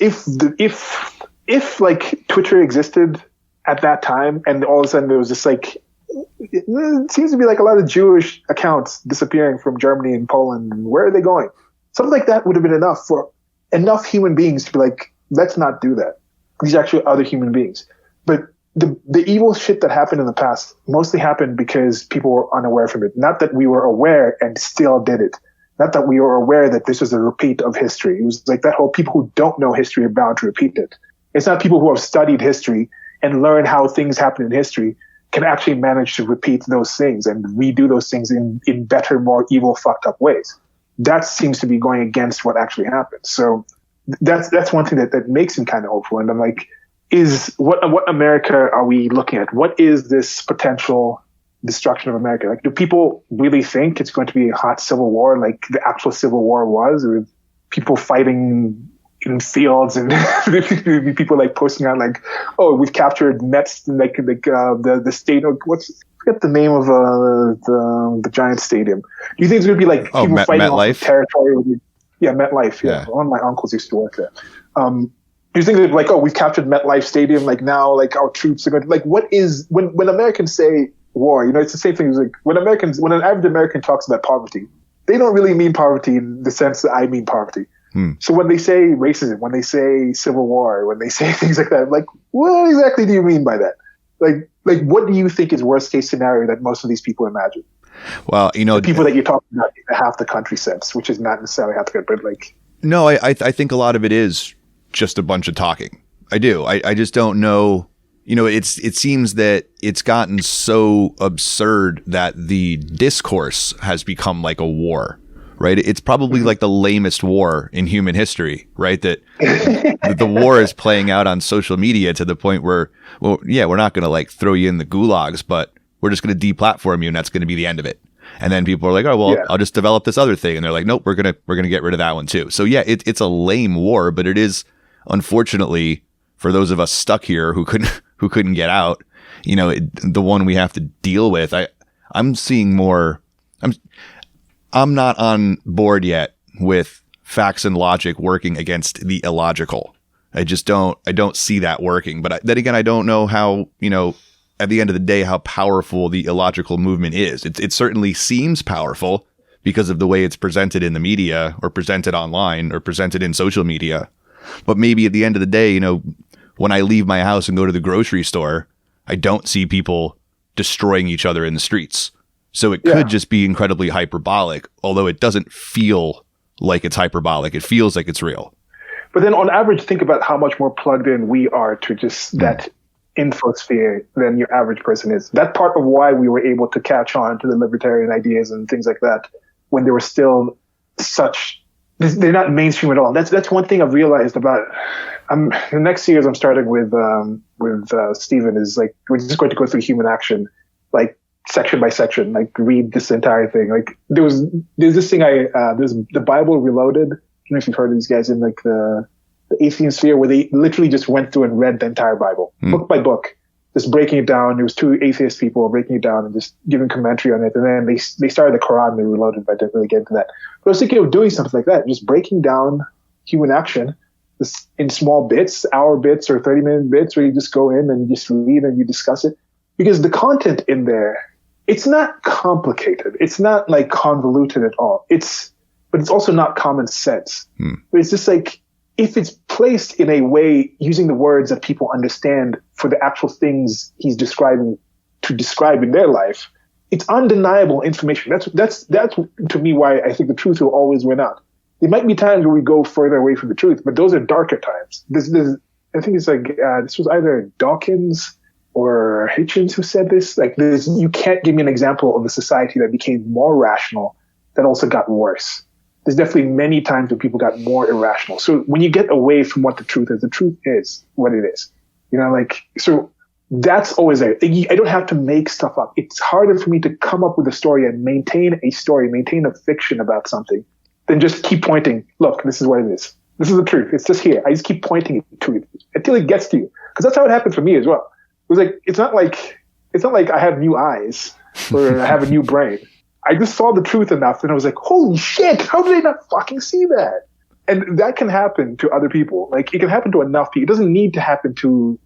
like Twitter existed at that time and all of a sudden there was just like, it seems to be like a lot of Jewish accounts disappearing from Germany and Poland. Where are they going? Something like that would have been enough for enough human beings to be like, let's not do that. These are actually other human beings. But the evil shit that happened in the past mostly happened because people were unaware from it. Not that we were aware and still did it. Not that we were aware that this was a repeat of history. It was like that whole people who don't know history are bound to repeat it. It's not people who have studied history and learn how things happen in history can actually manage to repeat those things and redo those things in better, more evil, fucked up ways. That seems to be going against what actually happened. So that's one thing that makes him kind of hopeful. And I'm like, what America are we looking at? What is this potential destruction of America? Like, do people really think it's going to be a hot civil war like the actual Civil War was, or people fighting in fields and people like posting out like, oh, we've captured Mets, like the state of forget the name of the Giant Stadium. Do you think it's going to be like people fighting off territory? Yeah, MetLife. Yeah, one of my uncles used to work there. You think that like, oh, we've captured MetLife Stadium, like now, like our troops are going to, like, what is, when Americans say war, you know, it's the same thing as like, when an average American talks about poverty, they don't really mean poverty in the sense that I mean poverty. So when they say racism, when they say civil war, when they say things like that, like, what exactly do you mean by that? Like, what do you think is worst case scenario that most of these people imagine? Well, you know, the people that you're talking about in half the country sense, which is not necessarily half the country, but like. No, I think a lot of it is just a bunch of talking. I do. I just don't know. You know, it seems that it's gotten so absurd that the discourse has become like a war, right? It's probably like the lamest war in human history, right? That the war is playing out on social media to the point where, well, yeah, we're not going to like throw you in the gulags, but we're just going to deplatform you, and that's going to be the end of it. And then people are like, oh, well, I'll just develop this other thing. And they're like, nope, we're going to get rid of that one too. So yeah, it's a lame war, but it is, unfortunately, for those of us stuck here who couldn't get out, you know, the one we have to deal with. I'm seeing more. I'm not on board yet with facts and logic working against the illogical. I don't see that working. But then again, I don't know how, you know, at the end of the day, how powerful the illogical movement is. It certainly seems powerful because of the way it's presented in the media or presented online or presented in social media. But maybe at the end of the day, you know, when I leave my house and go to the grocery store, I don't see people destroying each other in the streets. So it could just be incredibly hyperbolic, although it doesn't feel like it's hyperbolic. It feels like it's real. But then on average, think about how much more plugged in we are to just that infosphere than your average person is. That's part of why we were able to catch on to the libertarian ideas and things like that when they were still they're not mainstream at all. That's one thing I've realized about. The next series I'm starting with Stephen is like we're just going to go through human action, like section by section, like read this entire thing. Like there's this thing there's the Bible Reloaded. I don't know if you've heard of these guys in like the atheist sphere, where they literally just went through and read the entire Bible, book by book, just breaking it down. There was two atheist people breaking it down and just giving commentary on it. And then they started the Quran, they Reloaded, but I didn't really get into that. But I was thinking of doing something like that, just breaking down human action in small bits, hour bits or 30-minute bits, where you just go in and just read and you discuss it. Because the content in there, it's not complicated. It's not like convoluted at all. But it's also not common sense. But it's just like, if it's placed in a way using the words that people understand for the actual things he's describing to describe in their life, it's undeniable information. That's to me why I think the truth will always win out. There might be times where we go further away from the truth, but those are darker times. I think it's like this was either Dawkins or Hitchens who said this. Like, you can't give me an example of a society that became more rational that also got worse. There's definitely many times when people got more irrational. So when you get away from what the truth is what it is. You know, like, so that's always there. I don't have to make stuff up. It's harder for me to come up with a story and maintain a fiction about something than just keep pointing. Look, this is what it is. This is the truth. It's just here. I just keep pointing to it until it gets to you. Because that's how it happened for me as well. It was like, it's not like I have new eyes or I have a new brain. I just saw the truth enough and I was like, holy shit, how did I not fucking see that? And that can happen to other people. Like, it can happen to enough people. It doesn't need to happen to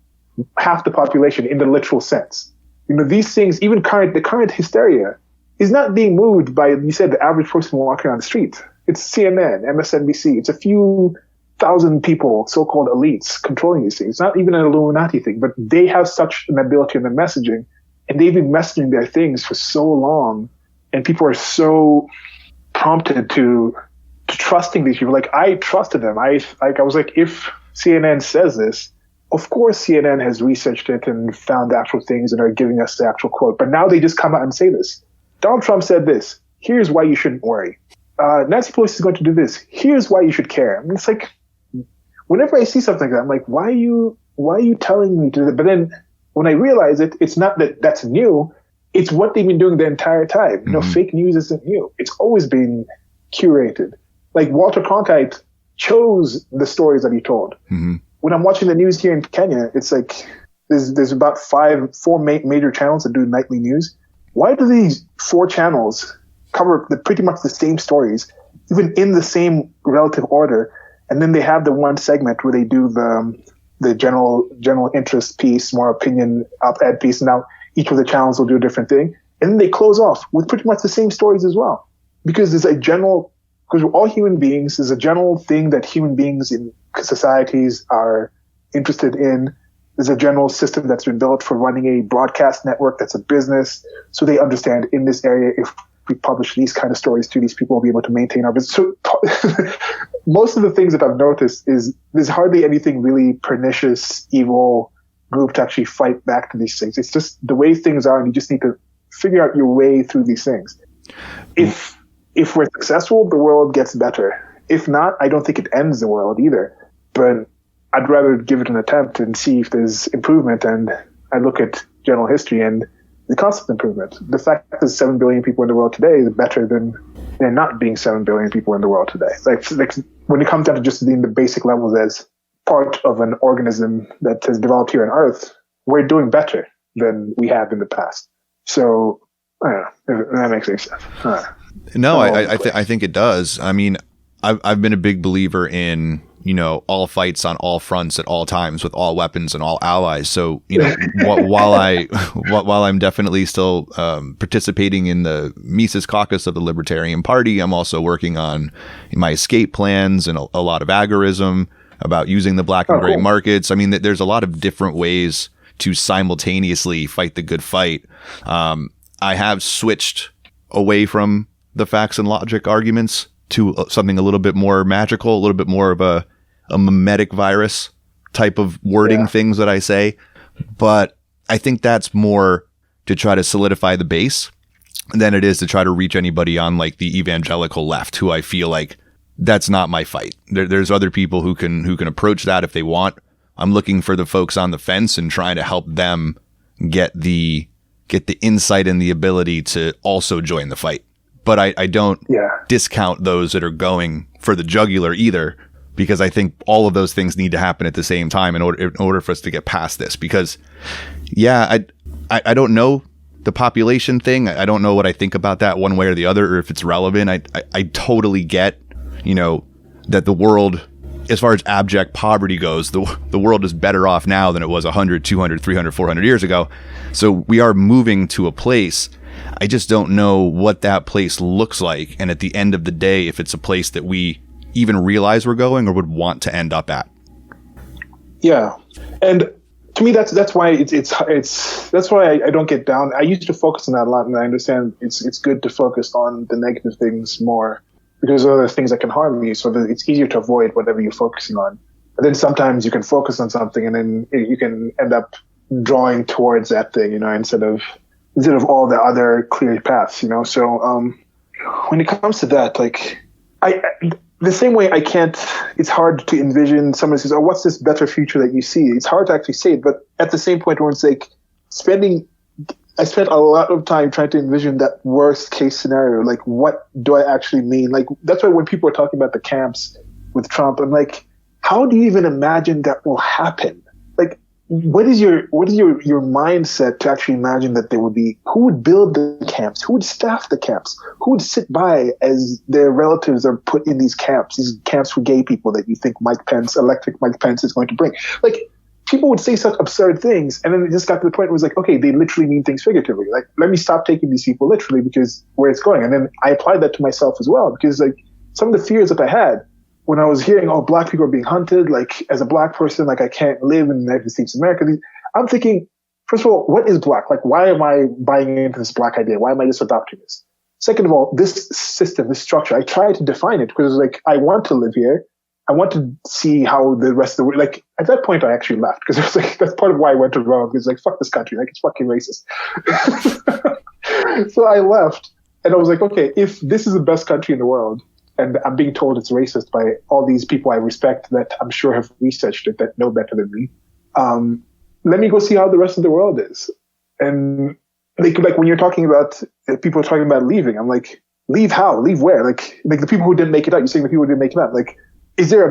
half the population in the literal sense. You know, these things, even the current hysteria is not being moved by, you said, the average person walking on the street. It's CNN, MSNBC. It's a few thousand people, so-called elites, controlling these things. It's not even an Illuminati thing, but they have such an ability in their messaging, and they've been messaging their things for so long. And people are so prompted to trusting these people. Like, I trusted them. I was like, if CNN says this, of course CNN has researched it and found the actual things and are giving us the actual quote. But now they just come out and say this. Donald Trump said this. Here's why you shouldn't worry. Nancy Pelosi is going to do this. Here's why you should care. I mean, it's like, whenever I see something like that, I'm like, why are you telling me to do that? But then when I realize it's not that that's new. It's what they've been doing the entire time. You know, fake news isn't new. It's always been curated. Like, Walter Cronkite chose the stories that he told. When I'm watching the news here in Kenya, it's like there's about four major channels that do nightly news. Why do these 4 channels cover pretty much the same stories, even in the same relative order? And then they have the one segment where they do the general interest piece, more opinion op-ed piece. Now, each of the channels will do a different thing. And then they close off with pretty much the same stories as well. Because because we're all human beings, there's a general thing that human beings in societies are interested in. There's a general system that's been built for running a broadcast network that's a business. So they understand in this area, if we publish these kind of stories to these people, we'll be able to maintain our business. So most of the things that I've noticed is there's hardly anything really pernicious, evil, group to actually fight back to these things. It's just the way things are, and you just need to figure out your way through these things. If if we're successful, the world gets better. If not, I don't think it ends the world either. But I'd rather give it an attempt and see if there's improvement. And I look at general history and the constant improvement. The fact that there's 7 billion people in the world today is better than there not being 7 billion people in the world today. Like when it comes down to just being the basic levels as part of an organism that has developed here on Earth, we're doing better than we have in the past. So I don't know if that makes any sense. No, I think it does. I mean, I've been a big believer in, all fights on all fronts at all times with all weapons and all allies. So, while I'm definitely still participating in the Mises caucus of the Libertarian Party, I'm also working on my escape plans and a lot of agorism about using the black and gray markets. I mean, there's a lot of different ways to simultaneously fight the good fight. I have switched away from the facts and logic arguments to something a little bit more magical, a little bit more of a mimetic virus type of wording things that I say. But I think that's more to try to solidify the base than it is to try to reach anybody on like the evangelical left, who I feel like that's not my fight. There's other people who can approach that if they want. I'm looking for the folks on the fence and trying to help them get the insight and the ability to also join the fight. But I don't discount those that are going for the jugular either, because I think all of those things need to happen at the same time in order for us to get past this. Because, I don't know the population thing. I don't know what I think about that one way or the other, or if it's relevant. I totally get, that the world, as far as abject poverty goes, the world is better off now than it was 100, 200, 300, 400 years ago. So we are moving to a place. I just don't know what that place looks like. And at the end of the day, if it's a place that we even realize we're going or would want to end up at. Yeah. And to me, that's why that's why I don't get down. I used to focus on that a lot, and I understand it's good to focus on the negative things more, because those are the things that can harm you. So that it's easier to avoid whatever you're focusing on. But then sometimes you can focus on something and then you can end up drawing towards that thing, instead of all the other clear paths, So when it comes to that, like the same way it's hard to envision someone says, oh, what's this better future that you see? It's hard to actually say it, but at the same point where it's like I spent a lot of time trying to envision that worst case scenario. Like, what do I actually mean? Like, that's why when people are talking about the camps with Trump, I'm like, how do you even imagine that will happen? Like, what is your mindset to actually imagine that there would be, who would build the camps? Who would staff the camps? Who would sit by as their relatives are put in these camps for gay people that you think electric Mike Pence is going to bring? Like, people would say such absurd things, and then it just got to the point where it was like, okay, they literally mean things figuratively. Like, let me stop taking these people literally, because where it's going. And then I applied that to myself as well, because like some of the fears that I had when I was hearing, oh, black people are being hunted, like as a black person, like I can't live in the United States of America. I'm thinking, first of all, what is black? Like, why am I buying into this black idea? Why am I just adopting this? Second of all, this system, this structure, I tried to define it because like, I want to live here. I want to see how the rest of the world, like at that point I actually left, because it was like, that's part of why I went to Rome, because like, fuck this country, like it's fucking racist. So I left and I was like, okay, if this is the best country in the world and I'm being told it's racist by all these people I respect that I'm sure have researched it, that know better than me, let me go see how the rest of the world is. And like when you're talking about, people are talking about leaving, I'm like, leave how? Leave where? Like the people who didn't make it out, you're saying the people who didn't make it out, like, is there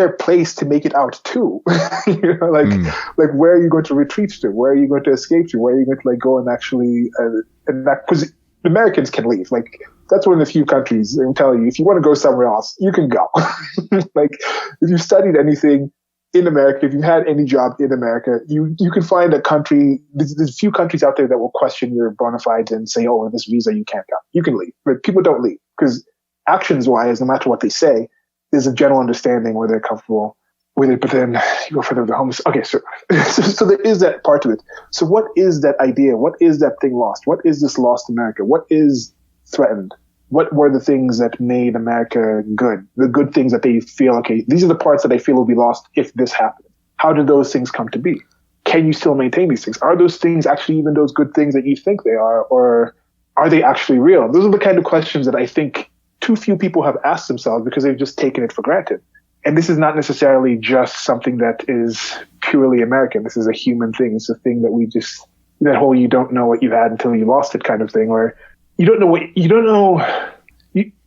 a place to make it out to? Like where are you going to retreat to? Where are you going to escape to? Where are you going to like go and actually, because Americans can leave. Like that's one of the few countries I'm telling you, if you want to go somewhere else, you can go. Like if you've studied anything in America, if you've had any job in America, you can find a country. There's a few countries out there that will question your bona fides and say, oh, with this visa, you can't go. You can leave, but people don't leave because actions wise, no matter what they say, there's a general understanding where they're comfortable with it, but then you go further with the homeless. Okay, so there is that part of it. So what is that idea? What is that thing lost? What is this lost America? What is threatened? What were the things that made America good? The good things that they feel, okay, these are the parts that I feel will be lost if this happened. How did those things come to be? Can you still maintain these things? Are those things actually even those good things that you think they are? Or are they actually real? Those are the kind of questions that I think too few people have asked themselves because they've just taken it for granted. And this is not necessarily just something that is purely American. This is a human thing. It's a thing that we just, that whole you don't know what you've had until you lost it kind of thing, or you don't know.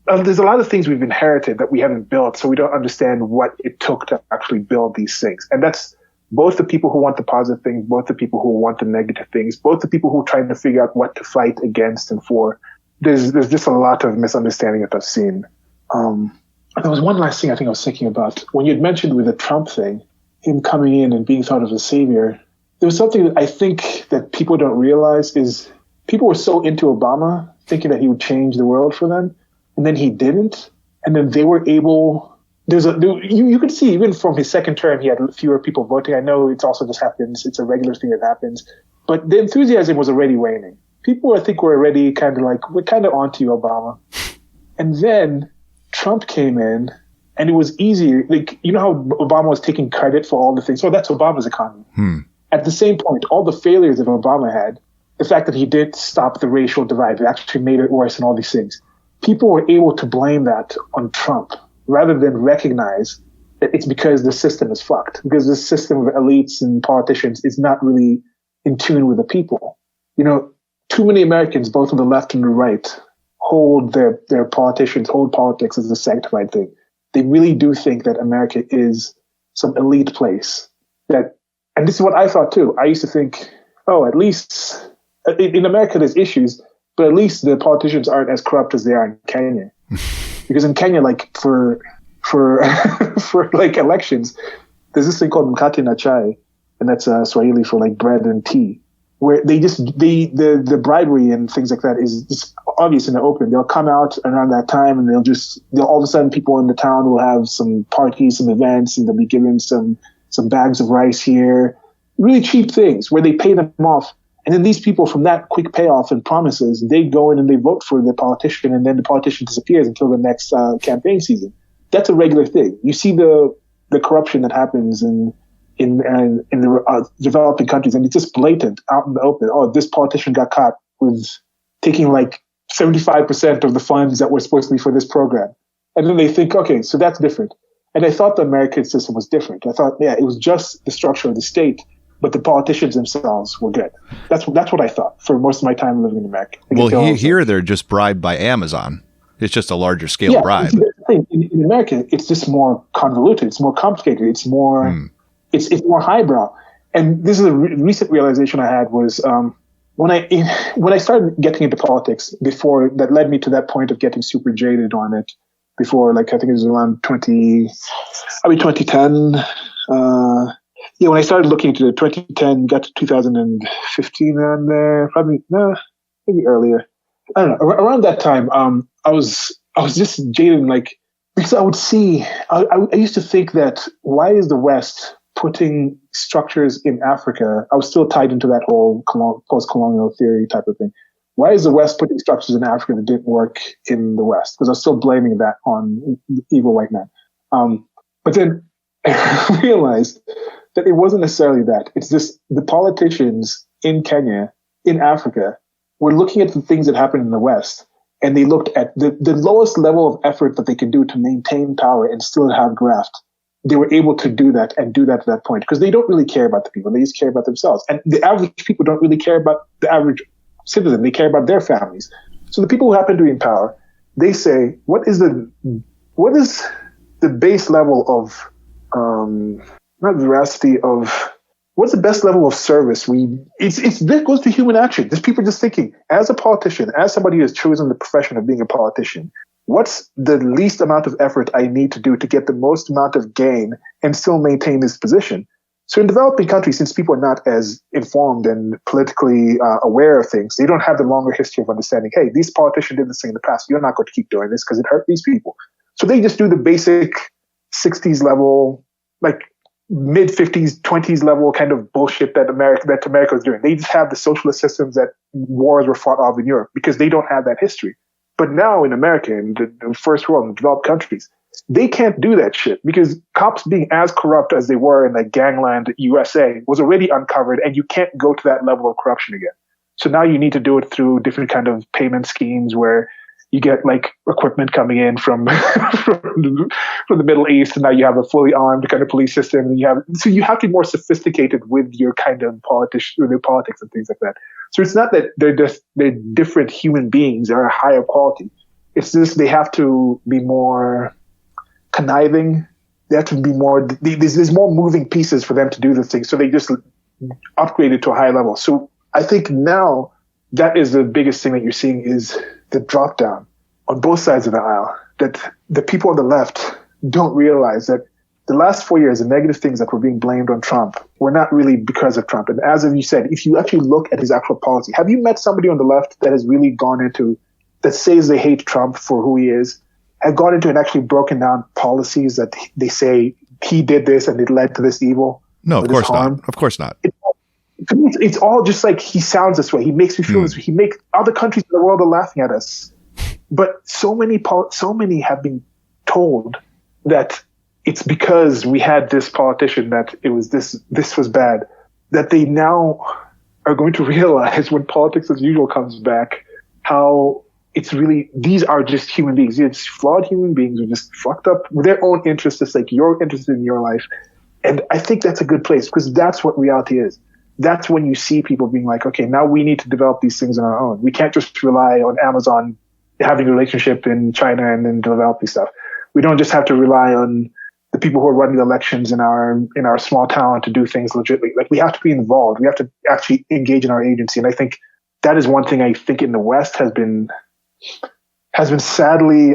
There's a lot of things we've inherited that we haven't built, so we don't understand what it took to actually build these things. And that's both the people who want the positive things, both the people who want the negative things, both the people who are trying to figure out what to fight against and for. There's just a lot of misunderstanding that I've seen. There was one last thing I think I was thinking about. When you'd mentioned with the Trump thing, him coming in and being thought of as a savior, there was something that I think that people don't realize is people were so into Obama, thinking that he would change the world for them, and then he didn't. And then they were able, you could see even from his second term, he had fewer people voting. I know it also just happens. It's a regular thing that happens. But the enthusiasm was already waning. People, I think, were already kind of like, we're kind of onto you, Obama. And then Trump came in, and it was easy. Like, you know how Obama was taking credit for all the things? Oh, that's Obama's economy. At the same point, all the failures that Obama had, the fact that he did stop the racial divide, it actually made it worse and all these things. People were able to blame that on Trump rather than recognize that it's because the system is fucked, because the system of elites and politicians is not really in tune with the people. You know, too many Americans, both on the left and the right, hold their politicians, hold politics as a sanctified thing. They really do think that America is some elite place. And this is what I thought too. I used to think, oh, at least in America there's issues, but at least the politicians aren't as corrupt as they are in Kenya. Because in Kenya, like for like elections, there's this thing called mkate na chai, and that's Swahili for like bread and tea, where the bribery and things like that is just obvious in the open. They'll come out around that time, and they'll all of a sudden people in the town will have some parties, some events, and they'll be given some bags of rice here, really cheap things where they pay them off. And then these people, from that quick payoff and promises, they go in and they vote for the politician, and then the politician disappears until the next campaign season. That's a regular thing. You see the corruption that happens in the developing countries, and it's just blatant out in the open. Oh, this politician got caught with taking like 75% of the funds that were supposed to be for this program. And then they think, okay, so that's different. And I thought the American system was different. I thought, yeah, it was just the structure of the state, but the politicians themselves were good. That's what I thought for most of my time living in America. Well, here they're just bribed by Amazon. It's just a larger scale bribe. In America, it's just more convoluted. It's more complicated. It's more, it's more highbrow. And this is a recent realization I had was when I started getting into politics before, that led me to that point of getting super jaded on it. Before, like, I think it was around 2010. When I started looking into it, 2010, got to 2015 around there, maybe earlier. I don't know. Around that time, I was just jaded, like, because I would see, I used to think that why is the West putting structures in Africa? I was still tied into that whole post-colonial theory type of thing. Why is the West putting structures in Africa that didn't work in the West? Because I was still blaming that on the evil white man. But then I realized that it wasn't necessarily that. It's just the politicians in Kenya, in Africa, were looking at the things that happened in the West, and they looked at the lowest level of effort that they could do to maintain power and still have graft. They were able to do that and do that to that point because they don't really care about the people. They just care about themselves. And the average people don't really care about the average citizen. They care about their families. So the people who happen to be in power, they say, what is the base level of, not veracity of, what's the best level of service? That goes to human action. There's people just thinking, as a politician, as somebody who has chosen the profession of being a politician, what's the least amount of effort I need to do to get the most amount of gain and still maintain this position? So in developing countries, since people are not as informed and politically aware of things, they don't have the longer history of understanding, hey, these politicians did this thing in the past. You're not going to keep doing this because it hurt these people. So they just do the basic 60s level, like mid 50s, 20s level kind of bullshit that America is doing. They just have the socialist systems that wars were fought off in Europe because they don't have that history. But now in America, in the first world, in developed countries, they can't do that shit because cops being as corrupt as they were in the gangland USA was already uncovered, and you can't go to that level of corruption again. So now you need to do it through different kind of payment schemes where you get like equipment coming in from from the Middle East, and now you have a fully armed kind of police system. And you have to be more sophisticated with your kind of with your politics and things like that. So it's not that they're different human beings; they're a higher quality. It's just they have to be more conniving. They have to be more. There's more moving pieces for them to do the thing. So they just upgrade it to a higher level. So I think now that is the biggest thing that you're seeing is the drop down on both sides of the aisle, that the people on the left don't realize that the last 4 years, the negative things that were being blamed on Trump were not really because of Trump. And as you said, if you actually look at his actual policy, have you met somebody on the left that has really gone into, that says they hate Trump for who he is, have gone into and actually broken down policies that they say he did this and it led to this evil? No, of course not. Of course not. It's all just like he sounds this way. He makes me feel this way. He makes other countries in the world are laughing at us. But so many have been told that it's because we had this politician that it was this was bad, that they now are going to realize when politics as usual comes back, how it's really, these are just human beings. It's flawed human beings who just fucked up with their own interests, just like you're interested in your life. And I think that's a good place because that's what reality is. That's when you see people being like, okay, now we need to develop these things on our own. We can't just rely on Amazon having a relationship in China and then develop these stuff. We don't just have to rely on the people who are running the elections in our small town to do things legitimately. Like we have to be involved. We have to actually engage in our agency. And I think that is one thing I think in the West has been sadly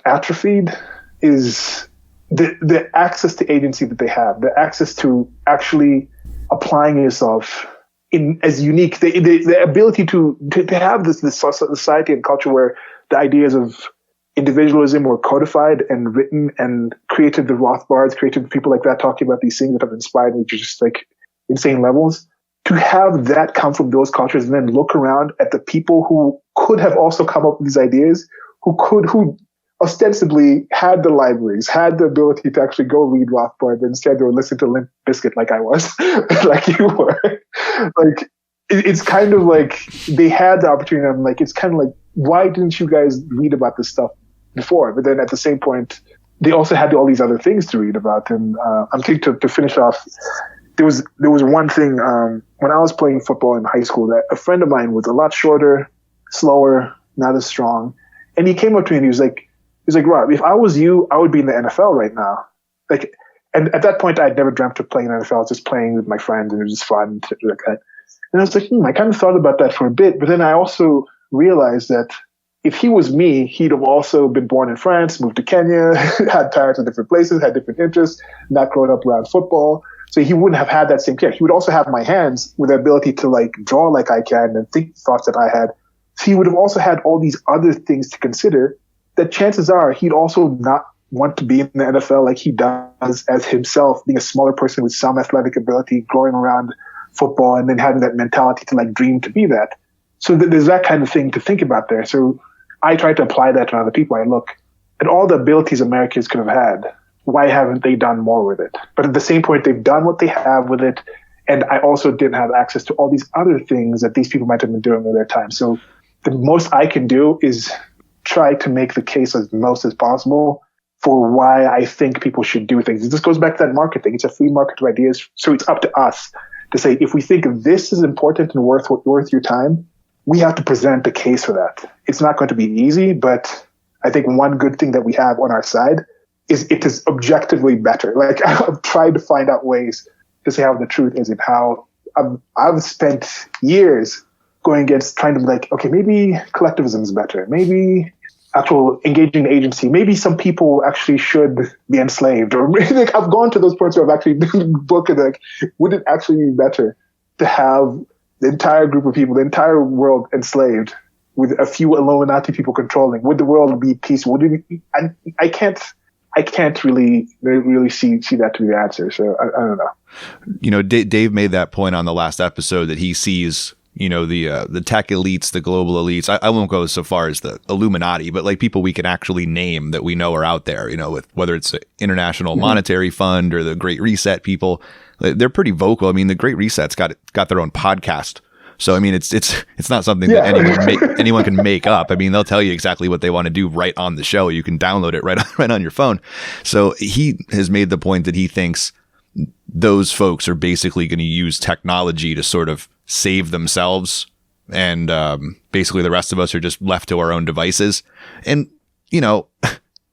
atrophied is the access to agency that they have, the access to actually applying yourself in as unique, the ability to have this society and culture where the ideas of individualism were codified and written and created the Rothbards, created people like that talking about these things that have inspired me to just like insane levels. To have that come from those cultures and then look around at the people who could have also come up with these ideas, who ostensibly had the libraries, had the ability to actually go read Rothbard, but instead they were listening to Limp Bizkit like I was, like you were. Like, it's kind of like they had the opportunity. I'm like, it's kind of like, why didn't you guys read about this stuff before? But then at the same point, they also had all these other things to read about. And I'm thinking to finish off, there was one thing when I was playing football in high school that a friend of mine was a lot shorter, slower, not as strong. And he came up to me and he was like, Rob, if I was you, I would be in the NFL right now. Like, and at that point, I'd never dreamt of playing in the NFL. I was just playing with my friends, and it was just fun and shit like that. And I was like, I kind of thought about that for a bit, but then I also realized that if he was me, he'd have also been born in France, moved to Kenya, had parents in different places, had different interests, not grown up around football. So he wouldn't have had that same care. He would also have my hands with the ability to like draw like I can and think thoughts that I had. So he would have also had all these other things to consider that chances are he'd also not want to be in the NFL like he does as himself, being a smaller person with some athletic ability, growing around football and then having that mentality to like dream to be that. So there's that kind of thing to think about there. So I try to apply that to other people. I look at all the abilities Americans could have had. Why haven't they done more with it? But at the same point, they've done what they have with it. And I also didn't have access to all these other things that these people might have been doing with their time. So the most I can do is try to make the case as most as possible for why I think people should do things. This goes back to that market thing. It's a free market of ideas. So it's up to us to say, if we think this is important and worth your time, we have to present the case for that. It's not going to be easy, but I think one good thing that we have on our side is it is objectively better. Like I've tried to find out ways to say how the truth is and how I've spent years going against trying to be like, okay, maybe collectivism is better. Maybe actual engaging agency. Maybe some people actually should be enslaved. Or like I've gone to those points where I've actually looked at like, would it actually be better to have the entire group of people, the entire world enslaved with a few Illuminati people controlling? Would the world be peaceful? Would it be, I can't really see that to be the answer. So I don't know. Dave made that point on the last episode that he sees, the tech elites, the global elites. I won't go so far as the Illuminati, but like people we can actually name that we know are out there, with whether it's the International Monetary Fund or the Great Reset people. They're pretty vocal. I mean, the Great Reset's got their own podcast So I mean, it's not something that anyone can make up. I mean, they'll tell you exactly what they want to do right on the show. You can download it right on your phone. So he has made the point that he thinks those folks are basically going to use technology to sort of save themselves, and basically the rest of us are just left to our own devices. And you know,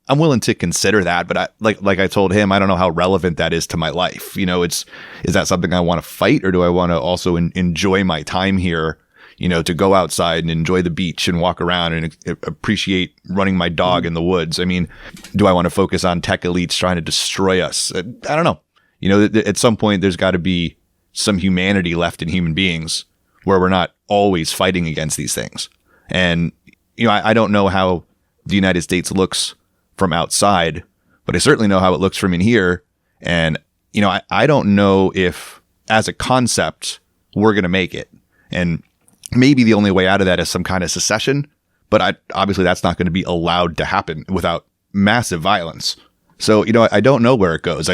I'm willing to consider that, but like I told him, I don't know how relevant that is to my life. You know, is that something I want to fight, or do I want to also enjoy my time here? You know, to go outside and enjoy the beach and walk around and appreciate running my dog in the woods. I mean, do I want to focus on tech elites trying to destroy us? I don't know. You know, at some point there's got to be some humanity left in human beings where we're not always fighting against these things. And, you know, I don't know how the United States looks from outside, but I certainly know how it looks from in here. And, you know, I don't know if as a concept, we're going to make it. And maybe the only way out of that is some kind of secession, but obviously that's not going to be allowed to happen without massive violence. So, you know, I don't know where it goes.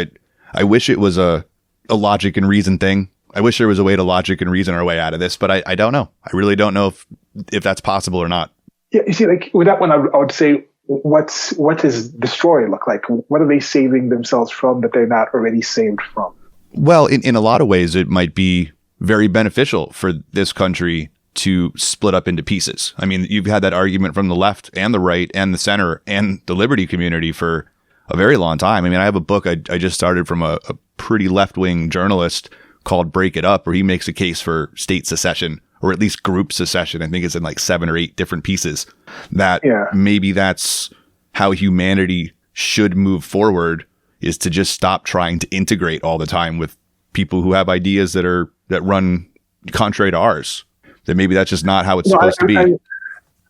I wish it was a logic and reason thing. I wish there was a way to logic and reason our way out of this, but I don't know. I really don't know if that's possible or not. Yeah, you see, like with that one, I would say, what does destroy look like? What are they saving themselves from that they're not already saved from? Well, in a lot of ways, it might be very beneficial for this country to split up into pieces. I mean, you've had that argument from the left and the right and the center and the liberty community for a very long time. I mean, I have a book I just started from a pretty left-wing journalist called Break It Up, where he makes a case for state secession, or at least group secession. I think it's in like 7 or 8 different pieces. That maybe that's how humanity should move forward, is to just stop trying to integrate all the time with people who have ideas that run contrary to ours. That maybe that's just not how it's supposed to be.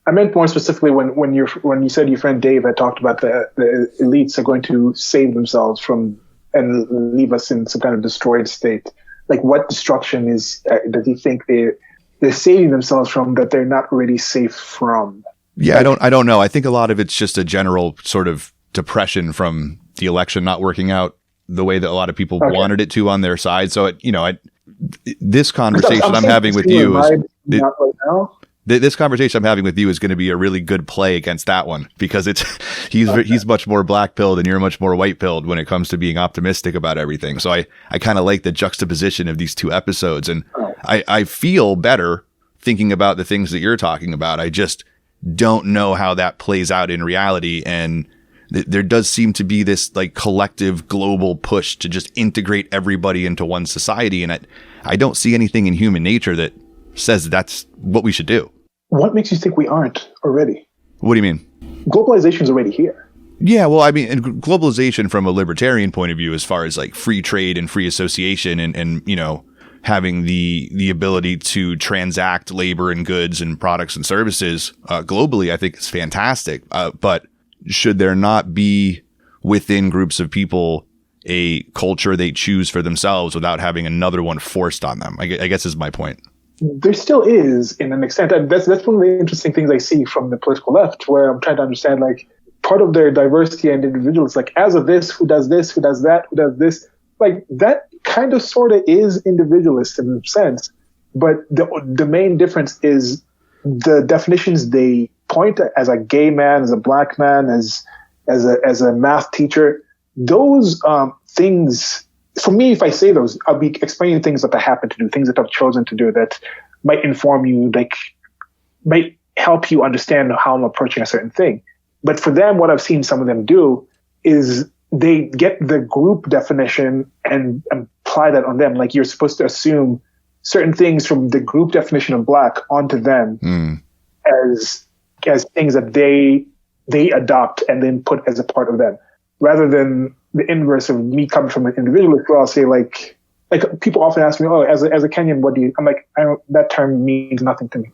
I meant more specifically when you said your friend Dave had talked about the elites are going to save themselves from and leave us in some kind of destroyed state. Like, what destruction does he think they're saving themselves from that they're not really safe from? Yeah, I don't know. I think a lot of it's just a general sort of depression from the election not working out the way that a lot of people wanted it to on their side. So this conversation I'm having with you is not right now. This conversation I'm having with you is going to be a really good play against that one, because he's much more black pilled and you're much more white pilled when it comes to being optimistic about everything. So I kind of like the juxtaposition of these 2 episodes, and I feel better thinking about the things that you're talking about. I just don't know how that plays out in reality. And there does seem to be this like collective global push to just integrate everybody into one society. And I don't see anything in human nature that says that's what we should do. What makes you think we aren't already? What do you mean? Globalization is already here. Yeah, well, I mean, globalization from a libertarian point of view, as far as like free trade and free association and you know, having the ability to transact labor and goods and products and services globally, I think is fantastic. But should there not be within groups of people a culture they choose for themselves without having another one forced on them? I guess is my point. There still is, in an extent. And that's one of the interesting things I see from the political left, where I'm trying to understand, like, part of their diversity and individuals, like, as of this, who does this, who does that, who does this, like, that kind of sort of is individualist in a sense. But the main difference is the definitions they point at, as a gay man, as a black man, as a math teacher. Those things, for me, if I say those, I'll be explaining things that I happen to do, things that I've chosen to do that might inform you, like might help you understand how I'm approaching a certain thing. But for them, what I've seen some of them do is they get the group definition and apply that on them. Like, you're supposed to assume certain things from the group definition of black onto them as things that they adopt and then put as a part of them, rather than the inverse of me coming from an individualist, where I'll say like people often ask me, oh, as a Kenyan, what do you, I'm like, that term means nothing to me.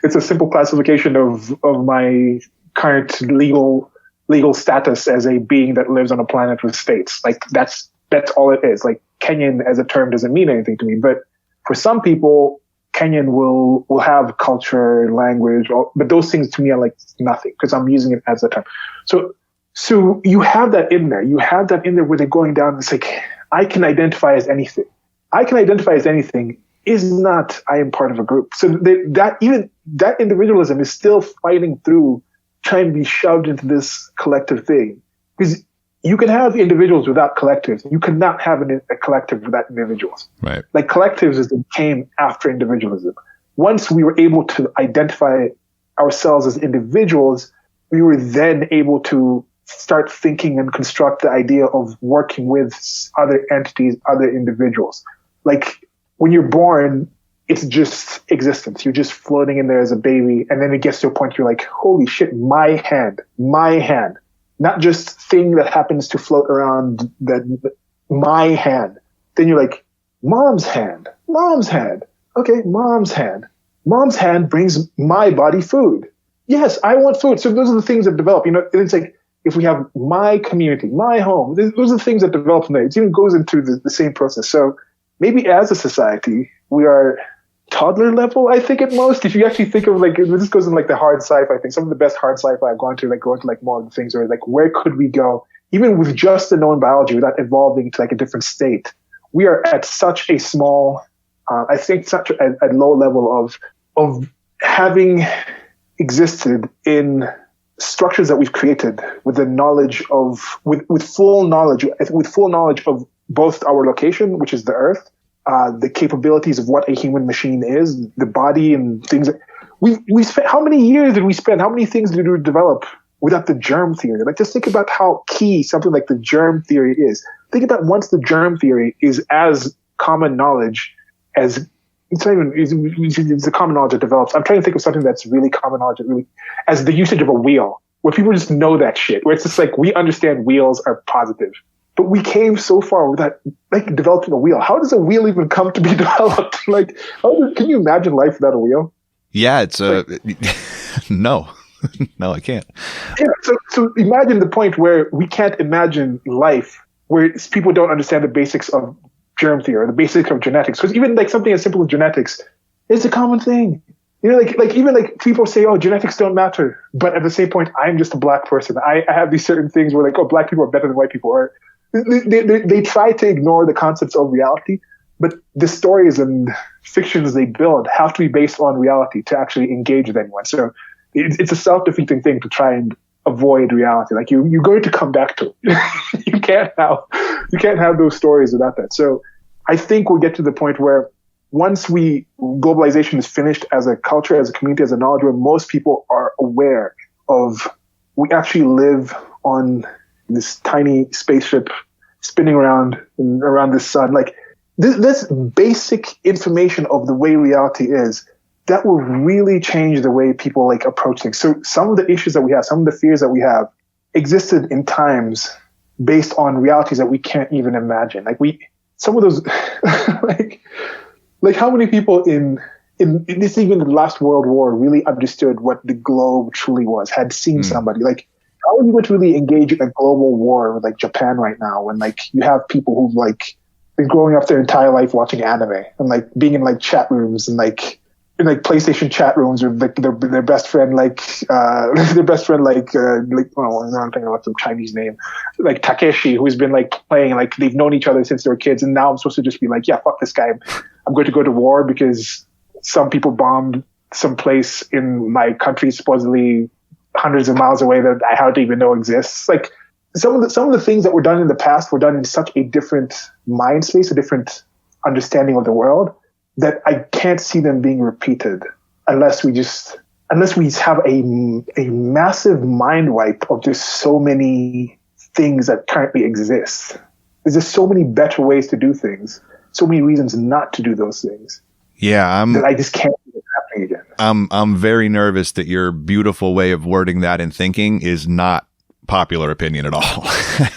It's a simple classification of my current legal status as a being that lives on a planet with states. Like, that's all it is. Like, Kenyan as a term doesn't mean anything to me. But for some people, Kenyan will have culture, language, but those things to me are like nothing, because I'm using it as a term. So you have that in there. You have that in there where they're going down. It's like, I can identify as anything. I can identify as anything is not I am part of a group. So that individualism is still fighting through trying to be shoved into this collective thing. Because you can have individuals without collectives. You cannot have a collective without individuals. Right. Like collectives came after individualism. Once we were able to identify ourselves as individuals, we were then able to start thinking and construct the idea of working with other entities, other individuals. Like when you're born, it's just existence. You're just floating in there as a baby. And then it gets to a point you're like, holy shit, my hand, not just thing that happens to float around my hand. Then you're like, mom's hand. Okay, mom's hand. Mom's hand brings my body food. Yes, I want food. So those are the things that develop, it's like, if we have my community, my home, those are the things that develop from there. It even goes into the same process. So maybe as a society, we are toddler level, I think, at most. If you actually think of this goes in the hard sci-fi thing. Some of the best hard sci-fi I've gone to, go into more of the things where where could we go, even with just the known biology without evolving to a different state. We are at such a small, I think such a low level of having existed in structures that we've created with the knowledge of, with full knowledge of both our location, which is the earth, the capabilities of what a human machine is, the body and things. We spent, how many years did we spend? How many things did we develop without the germ theory? Just think about how key something like the germ theory is. Think about once the germ theory is as common knowledge as it's the common knowledge that develops. I'm trying to think of something that's really common knowledge, as the usage of a wheel, where people just know that shit, where it's just we understand wheels are positive. But we came so far without developing a wheel. How does a wheel even come to be developed? Can you imagine life without a wheel? Yeah, it's no, I can't. Yeah, so imagine the point where we can't imagine life where people don't understand the basics of germ theory, the basics of genetics. Because even something as simple as genetics is a common thing. Even people say, oh, genetics don't matter. But at the same point, I'm just a black person. I have these certain things where oh, black people are better than white people. Or they try to ignore the concepts of reality, but the stories and fictions they build have to be based on reality to actually engage with anyone. So it's a self-defeating thing to try and avoid reality. You're going to come back to it. You can't have those stories without that. So I think we'll get to the point where once globalization is finished as a culture, as a community, as a knowledge, where most people are aware of, we actually live on this tiny spaceship spinning around the sun. This basic information of the way reality is, that will really change the way people approach things. So some of the issues that we have, some of the fears that we have existed in times based on realities that we can't even imagine. Some of those, how many people in this, even the last World War, really understood what the globe truly was, had seen somebody. How are you going to really engage in a global war with Japan right now when you have people who've been growing up their entire life watching anime and being in chat rooms and in PlayStation chat rooms with their best friend I'm thinking about some Chinese name, Takeshi, who's been playing, they've known each other since they were kids, and now I'm supposed to just be yeah, fuck this guy, I'm going to go to war because some people bombed some place in my country supposedly hundreds of miles away that I hardly even know exists. Some of the things that were done in the past were done in such a different mind space, a different understanding of the world, that I can't see them being repeated unless we have a massive mind wipe of just so many things that currently exist. There's just so many better ways to do things, so many reasons not to do those things. Yeah, that I just can't see it happening again. I'm very nervous that your beautiful way of wording that and thinking is not popular opinion at all.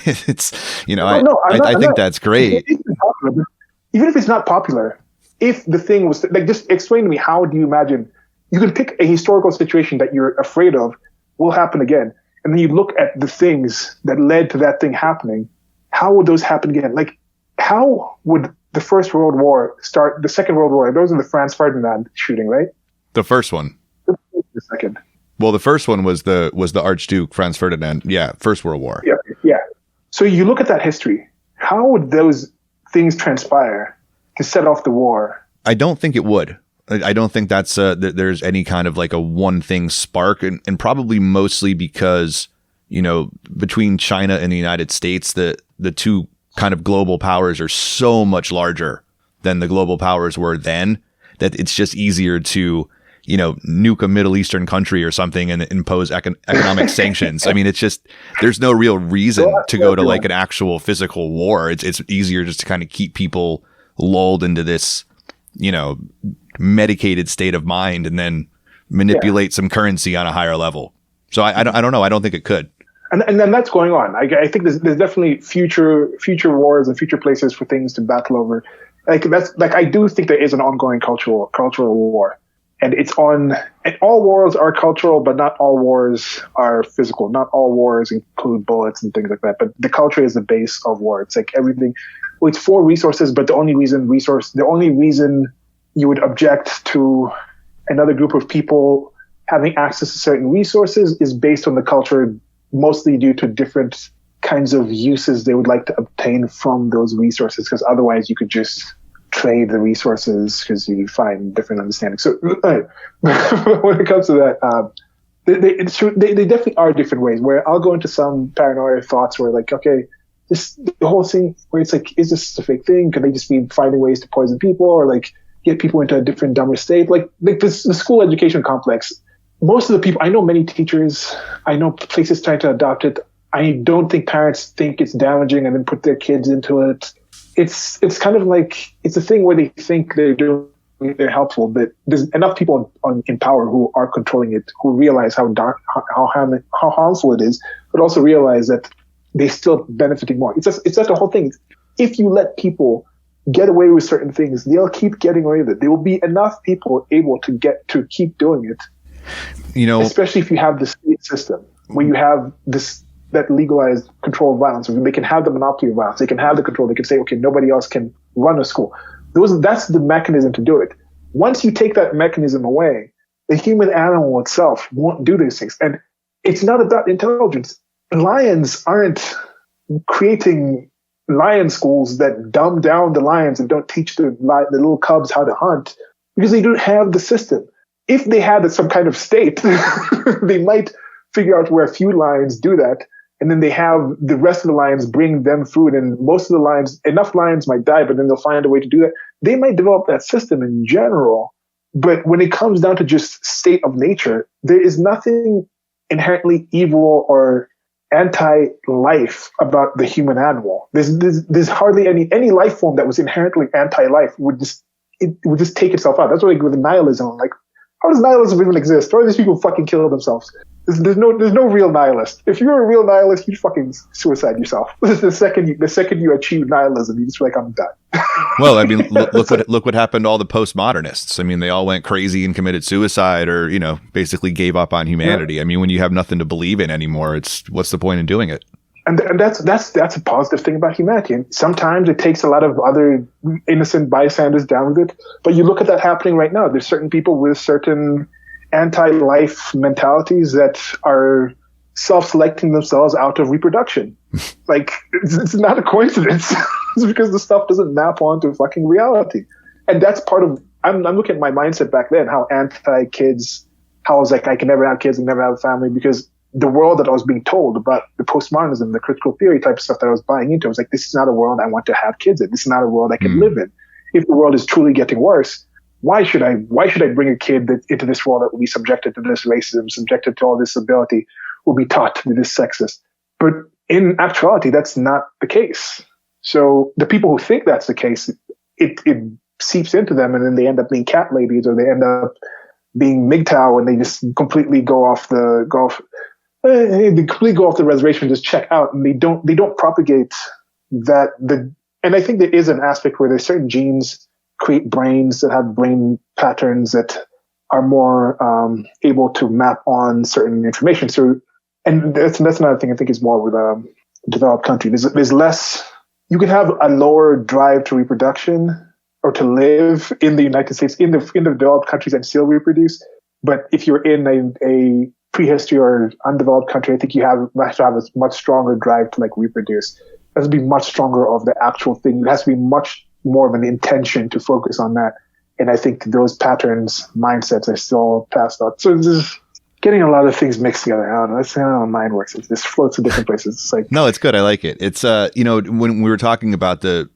It's I think that's great. Even if it's not popular, if the thing was just explain to me, how do you imagine you can pick a historical situation that you're afraid of will happen again, and then you look at the things that led to that thing happening. How would those happen again? How would the First World War start? The Second World War, those are the Franz Ferdinand shooting, right? The first one. The second. Well, the first one was the Archduke Franz Ferdinand. Yeah, First World War. Yeah. So you look at that history. How would those things transpire to set off the war I don't think it would. I don't think that's there's any kind of like a one thing spark, and probably mostly because, you know, between China and the United States, the two kind of global powers are so much larger than the global powers were then, that it's just easier to, you know, nuke a Middle Eastern country or something and impose economic sanctions. I mean, it's just, there's no real reason to go to like an actual physical war. It's easier just to kind of keep people lulled into this, you know, medicated state of mind and then manipulate some currency on a higher level. So I don't know. I don't think it could. And then that's going on. I think there's definitely future wars and future places for things to battle over. I do think there is an ongoing cultural war, and and all wars are cultural, but not all wars are physical. Not all wars include bullets and things like that. But the culture is the base of war. It's like everything. Well, it's for resources, but the only reason you would object to another group of people having access to certain resources is based on the culture, mostly due to different kinds of uses they would like to obtain from those resources, because otherwise you could just trade the resources because you find different understandings. So when it comes to that, they definitely are different ways where I'll go into some paranoia thoughts where like, okay, the whole thing where it's like, is this a fake thing? Could they just be finding ways to poison people or like get people into a different, dumber state? Like the school education complex, most of the people, I know many teachers, I know places trying to adopt it. I don't think parents think it's damaging and then put their kids into it. It's kind of like, it's a thing where they think they're helpful, but there's enough people in power who are controlling it, who realize how harmful it is, but also realize that they're still benefiting more. It's just the whole thing. If you let people get away with certain things, they'll keep getting away with it. There will be enough people able to keep doing it. You know, especially if you have the state system where you have that legalized control of violence, they can have the monopoly of violence. They can have the control. They can say, okay, nobody else can run a school. That's the mechanism to do it. Once you take that mechanism away, the human animal itself won't do these things. And it's not about intelligence. Lions aren't creating lion schools that dumb down the lions and don't teach the little cubs how to hunt because they don't have the system. If they had some kind of state, they might figure out where a few lions do that, and then they have the rest of the lions bring them food, and most of the lions, enough lions might die, but then they'll find a way to do that. They might develop that system in general, but when it comes down to just state of nature, there is nothing inherently evil or anti-life about the human animal. There's hardly any life form that was inherently anti-life would just take itself out. That's why with nihilism, like, how does nihilism even exist? Why do these people fucking kill themselves? There's no real nihilist. If you're a real nihilist, you fucking suicide yourself. The second you achieve nihilism, you just like, I'm done. Well, I mean, look what happened to all the postmodernists. I mean, they all went crazy and committed suicide, or basically gave up on humanity. Yeah. I mean, when you have nothing to believe in anymore, what's the point in doing it? And that's a positive thing about humanity. And sometimes it takes a lot of other innocent bystanders down with it. But you look at that happening right now. There's certain people with certain anti-life mentalities that are self-selecting themselves out of reproduction. Like, it's not a coincidence. It's because the stuff doesn't map onto fucking reality. And that's part of, I'm looking at my mindset back then, how anti-kids, how I was like, I can never have kids and never have a family, because the world that I was being told about, the postmodernism, the critical theory type of stuff that I was buying into, I was like, this is not a world I want to have kids in. This is not a world I can live in. If the world is truly getting worse, why should I bring a kid into this world that will be subjected to this racism, subjected to all this ability, will be taught to be this sexist? But in actuality, that's not the case. So the people who think that's the case, it seeps into them, and then they end up being cat ladies, or they end up being MGTOW, and they just completely go off the reservation and just check out, and they don't propagate that. And I think there is an aspect where there's certain genes create brains that have brain patterns that are more able to map on certain information. So, and that's another thing I think is more with a developed country. There's less. You can have a lower drive to reproduction or to live in the United States, in the developed countries, and still reproduce. But if you're in a prehistory or undeveloped country, I think you have to have a much stronger drive to like reproduce. It has to be much stronger of the actual thing. It has to be much more of an intention to focus on that. And I think those patterns, mindsets are still passed on. So there's getting a lot of things mixed together. I don't know. That's how my mind works. It just floats to different places. It's like, no, it's good. I like it. It's when we were talking about the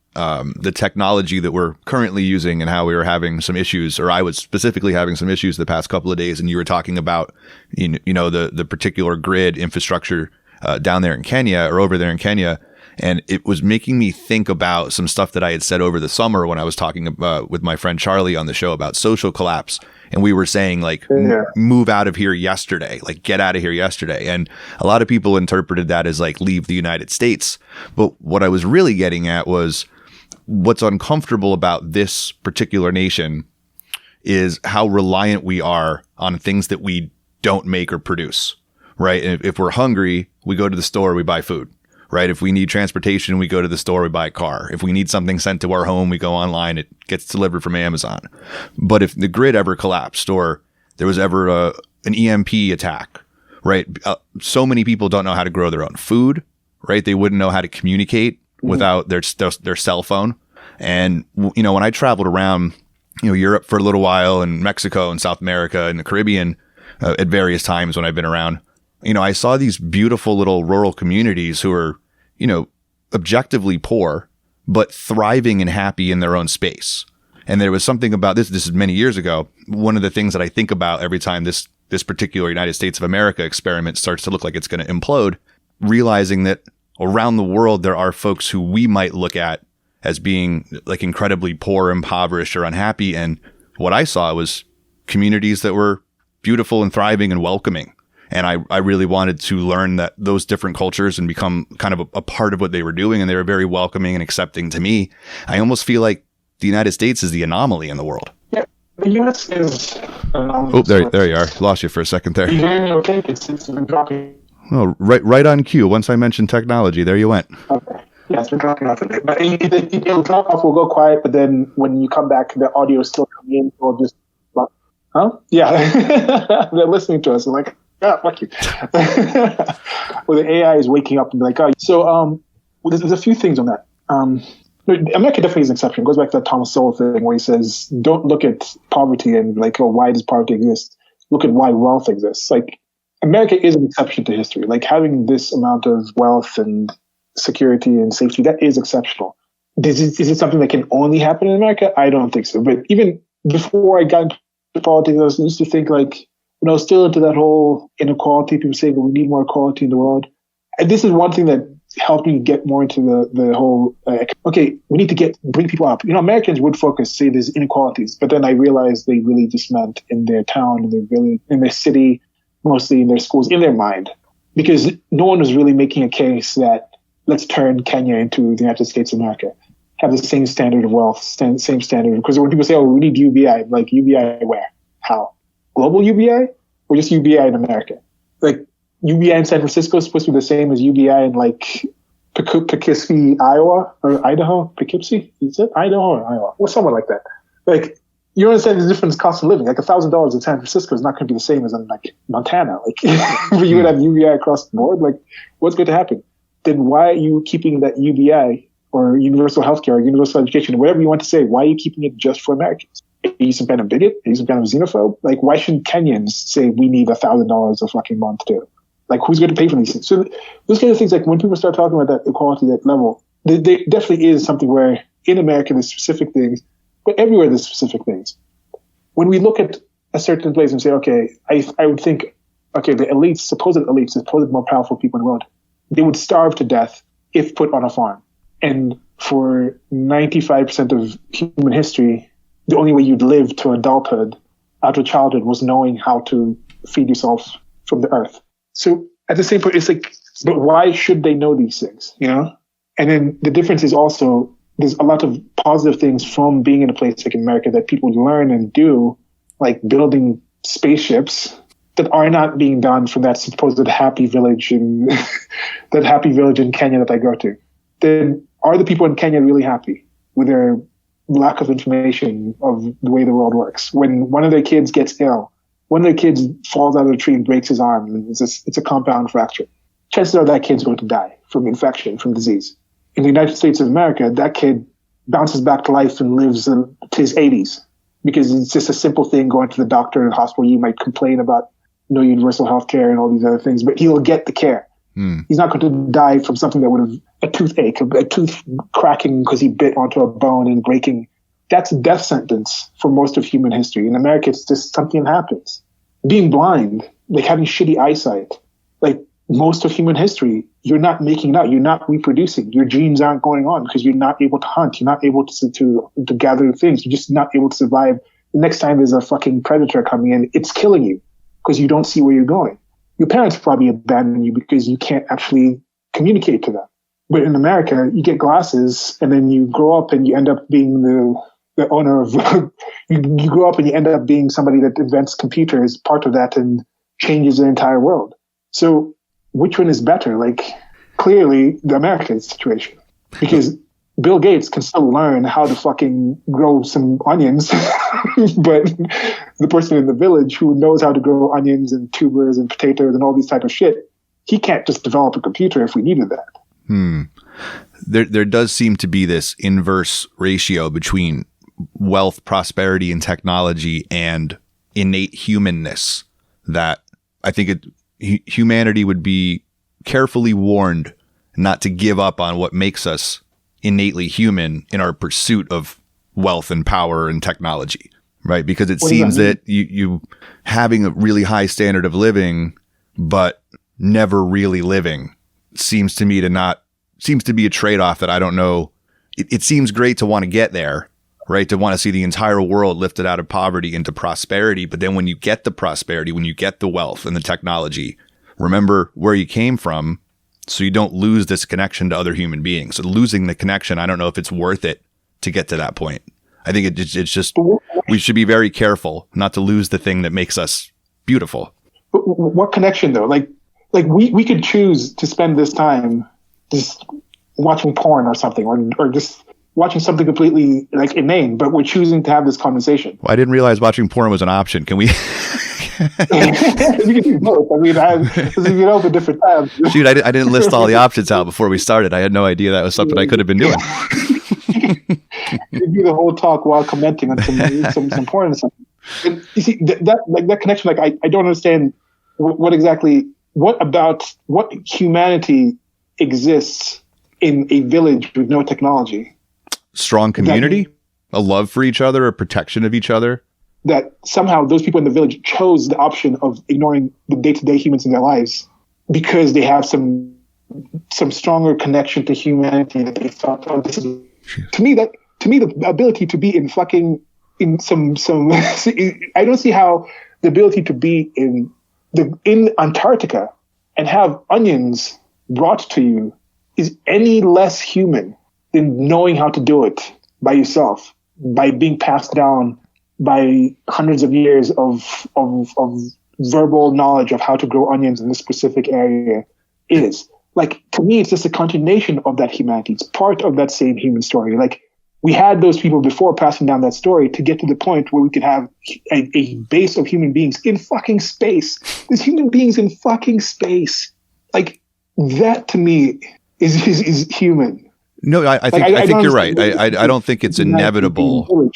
technology that we're currently using and how we were having some issues, or I was specifically having some issues the past couple of days, and you were talking about the particular grid infrastructure down there in Kenya, or over there in Kenya. And it was making me think about some stuff that I had said over the summer when I was talking about with my friend Charlie on the show about social collapse. And we were saying like, move out of here yesterday, like get out of here yesterday. And a lot of people interpreted that as like leave the United States. But what I was really getting at was what's uncomfortable about this particular nation is how reliant we are on things that we don't make or produce, right? And if we're hungry, we go to the store, we buy food. Right? If we need transportation, we go to the store, we buy a car. If we need something sent to our home, we go online, it gets delivered from Amazon. But if the grid ever collapsed or there was ever an EMP attack, right? So many people don't know how to grow their own food, right? They wouldn't know how to communicate without their cell phone. And, when I traveled around, Europe for a little while and Mexico and South America and the Caribbean at various times when I've been around, I saw these beautiful little rural communities who are, objectively poor, but thriving and happy in their own space. And there was something about this is many years ago. One of the things that I think about every time this particular United States of America experiment starts to look like it's going to implode, realizing that around the world, there are folks who we might look at as being like incredibly poor, impoverished, or unhappy. And what I saw was communities that were beautiful and thriving and welcoming. And I really wanted to learn that those different cultures and become kind of a part of what they were doing. And they were very welcoming and accepting to me. I almost feel like the United States is the anomaly in the world. Yeah, the U.S. is anomaly. Oh, there you are. Lost you for a second there. You hear me okay? It's been dropping. Oh, right on cue. Once I mentioned technology, there you went. Okay. Yeah, it's been dropping off a bit. But it'll drop off, we'll go quiet, but then when you come back, the audio is still coming in. We'll just, huh? Yeah. They're listening to us. I'm like, fuck you. Well, the AI is waking up and be like, oh. So there's a few things on that. America definitely is an exception. It goes back to that Thomas Sowell thing where he says, don't look at poverty and like, oh, why does poverty exist? Look at why wealth exists. Like, America is an exception to history. Like, having this amount of wealth and security and safety, that is exceptional. Is it something that can only happen in America? I don't think so. But even before I got into politics, I used to think like, when I was still into that whole inequality, people saying that we need more equality in the world. And this is one thing that helped me get more into the whole, okay, we need to bring people up. Americans would say there's inequalities, but then I realized they really just meant in their town, in their village, in their city, mostly in their schools, in their mind. Because no one was really making a case that let's turn Kenya into the United States of America, have the same standard of wealth, same standard. Because when people say, oh, we need UBI, like UBI where? How? Global UBI or just UBI in America? Like UBI in San Francisco is supposed to be the same as UBI in like Poughkeepsie, Iowa or Idaho. Poughkeepsie? Is it Idaho or Iowa? Or somewhere like that. Like, you understand the difference in cost of living. Like $1,000 in San Francisco is not going to be the same as in like Montana. Like you would have UBI across the board. Like, what's going to happen? Then why are you keeping that UBI or universal healthcare or universal education, whatever you want to say? Why are you keeping it just for Americans? Are you some kind of bigot? Are you some kind of xenophobe? Like, why shouldn't Kenyans say we need $1,000 a fucking month too? Like, who's going to pay for these things? So those kind of things, like when people start talking about that equality, that level, there definitely is something where in America there's specific things, but everywhere there's specific things. When we look at a certain place and say, okay, I would think, okay, the elites, supposed more powerful people in the world, they would starve to death if put on a farm. And for 95% of human history, the only way you'd live to adulthood, out of childhood, was knowing how to feed yourself from the earth. So at the same point, it's like, but why should they know these things, And then the difference is also, there's a lot of positive things from being in a place like America that people learn and do, like building spaceships that are not being done from that supposed happy village in that happy village in Kenya that I go to. Then are the people in Kenya really happy with their lack of information of the way the world works? When one of their kids gets ill, one of their kids falls out of a tree and breaks his arm, and it's a compound fracture, chances are that kid's going to die from infection, from disease. In the United States of America, that kid bounces back to life and lives to his 80s. because it's just a simple thing going to the doctor in the hospital. You might complain about no universal health care and all these other things, but he'll get the care. He's not going to die from something that would have a toothache, a tooth cracking because he bit onto a bone and breaking. That's a death sentence for most of human history. In America, it's just something that happens. Being blind, like having shitty eyesight, like most of human history, you're not making it out. You're not reproducing. Your genes aren't going on because you're not able to hunt. You're not able to gather things. You're just not able to survive. The next time there's a fucking predator coming in, it's killing you because you don't see where you're going. Your parents probably abandon you because you can't actually communicate to them. But in America, you get glasses and then you grow up and you end up being the owner of, you grow up and you end up being somebody that invents computers, part of that, and changes the entire world. So which one is better? Like, clearly the American situation, because Bill Gates can still learn how to fucking grow some onions, but the person in the village who knows how to grow onions and tubers and potatoes and all these type of shit, he can't just develop a computer if we needed that. There does seem to be this inverse ratio between wealth, prosperity, and technology and innate humanness that I think humanity would be carefully warned not to give up on what makes us innately human in our pursuit of wealth and power and technology, right? Because it seems that you having a really high standard of living, but never really living seems to be a trade-off that I don't know. It seems great to want to get there, right? To want to see the entire world lifted out of poverty into prosperity. But then when you get the prosperity, when you get the wealth and the technology, remember where you came from so you don't lose this connection to other human beings. So losing the connection, I don't know if it's worth it to get to that point. I think it's just, we should be very careful not to lose the thing that makes us beautiful. But what connection though? Like we could choose to spend this time just watching porn or something, or just watching something completely like inane, but we're choosing to have this conversation. Well, I didn't realize watching porn was an option. Can we? You can do both. I mean, you know, the different tabs. Shoot, I didn't list all the options out before we started. I had no idea that was something I could have been doing. You do the whole talk while commenting on some porn or something. And you see that connection. Like I don't understand what about humanity exists in a village with no technology. Strong community, a love for each other, a protection of each other. That somehow those people in the village chose the option of ignoring the day-to-day humans in their lives because they have some stronger connection to humanity that they thought, oh, this is to me the ability to be in some I don't see how the ability to be in Antarctica and have onions brought to you is any less human than knowing how to do it by yourself, by being passed down by hundreds of years of verbal knowledge of how to grow onions in this specific area is. Like, to me, it's just a continuation of that humanity. It's part of that same human story. Like, we had those people before passing down that story to get to the point where we could have a base of human beings in fucking space. There's human beings in fucking space. Like, that to me is human. No, I think you're right. I don't think it's inevitable.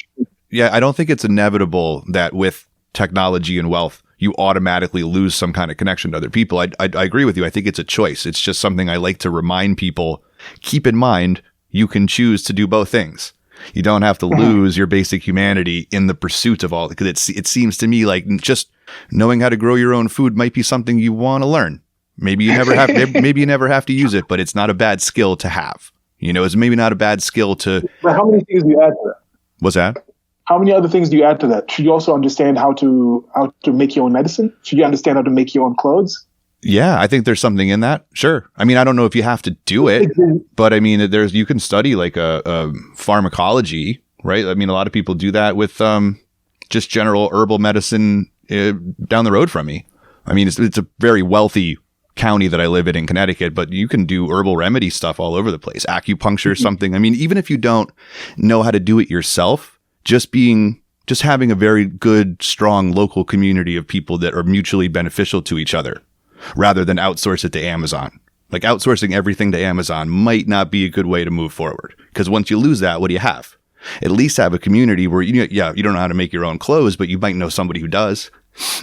Yeah, I don't think it's inevitable that with technology and wealth, you automatically lose some kind of connection to other people. I agree with you. I think it's a choice. It's just something I like to remind people. Keep in mind, you can choose to do both things. You don't have to lose your basic humanity in the pursuit of all, because it seems to me like just knowing how to grow your own food might be something you want to learn. Maybe you never have. Maybe you never have to use it, but it's not a bad skill to have. You know, it's maybe not a bad skill to. But how many things do you add to that? What's that? How many other things do you add to that? Should you also understand how to make your own medicine? Should you understand how to make your own clothes? Yeah, I think there's something in that. Sure. I mean, I don't know if you have to do it, but I mean, you can study like a pharmacology, right? I mean, a lot of people do that with just general herbal medicine down the road from me. I mean, it's a very wealthy county that I live in Connecticut, but you can do herbal remedy stuff all over the place. Acupuncture, something. I mean, even if you don't know how to do it yourself, just having a very good, strong local community of people that are mutually beneficial to each other, rather than outsource it to Amazon. Like, outsourcing everything to Amazon might not be a good way to move forward, because once you lose that, what do you have? at least have a community where you don't know how to make your own clothes, but you might know somebody who does,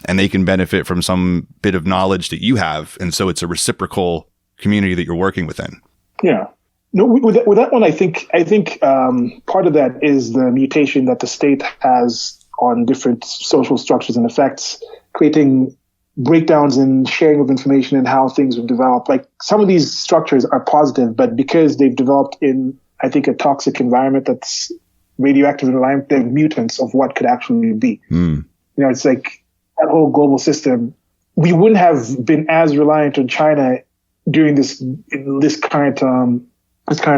and they can benefit from some bit of knowledge that you have. And so it's a reciprocal community that you're working within. Yeah. No, with that one, I think part of that is the mutation that the state has on different social structures and effects, creating breakdowns in sharing of information and how things have developed. Like some of these structures are positive, but because they've developed in, I think, a toxic environment that's radioactive environment, they're mutants of what could actually be. It's like that whole global system. We wouldn't have been as reliant on China during this current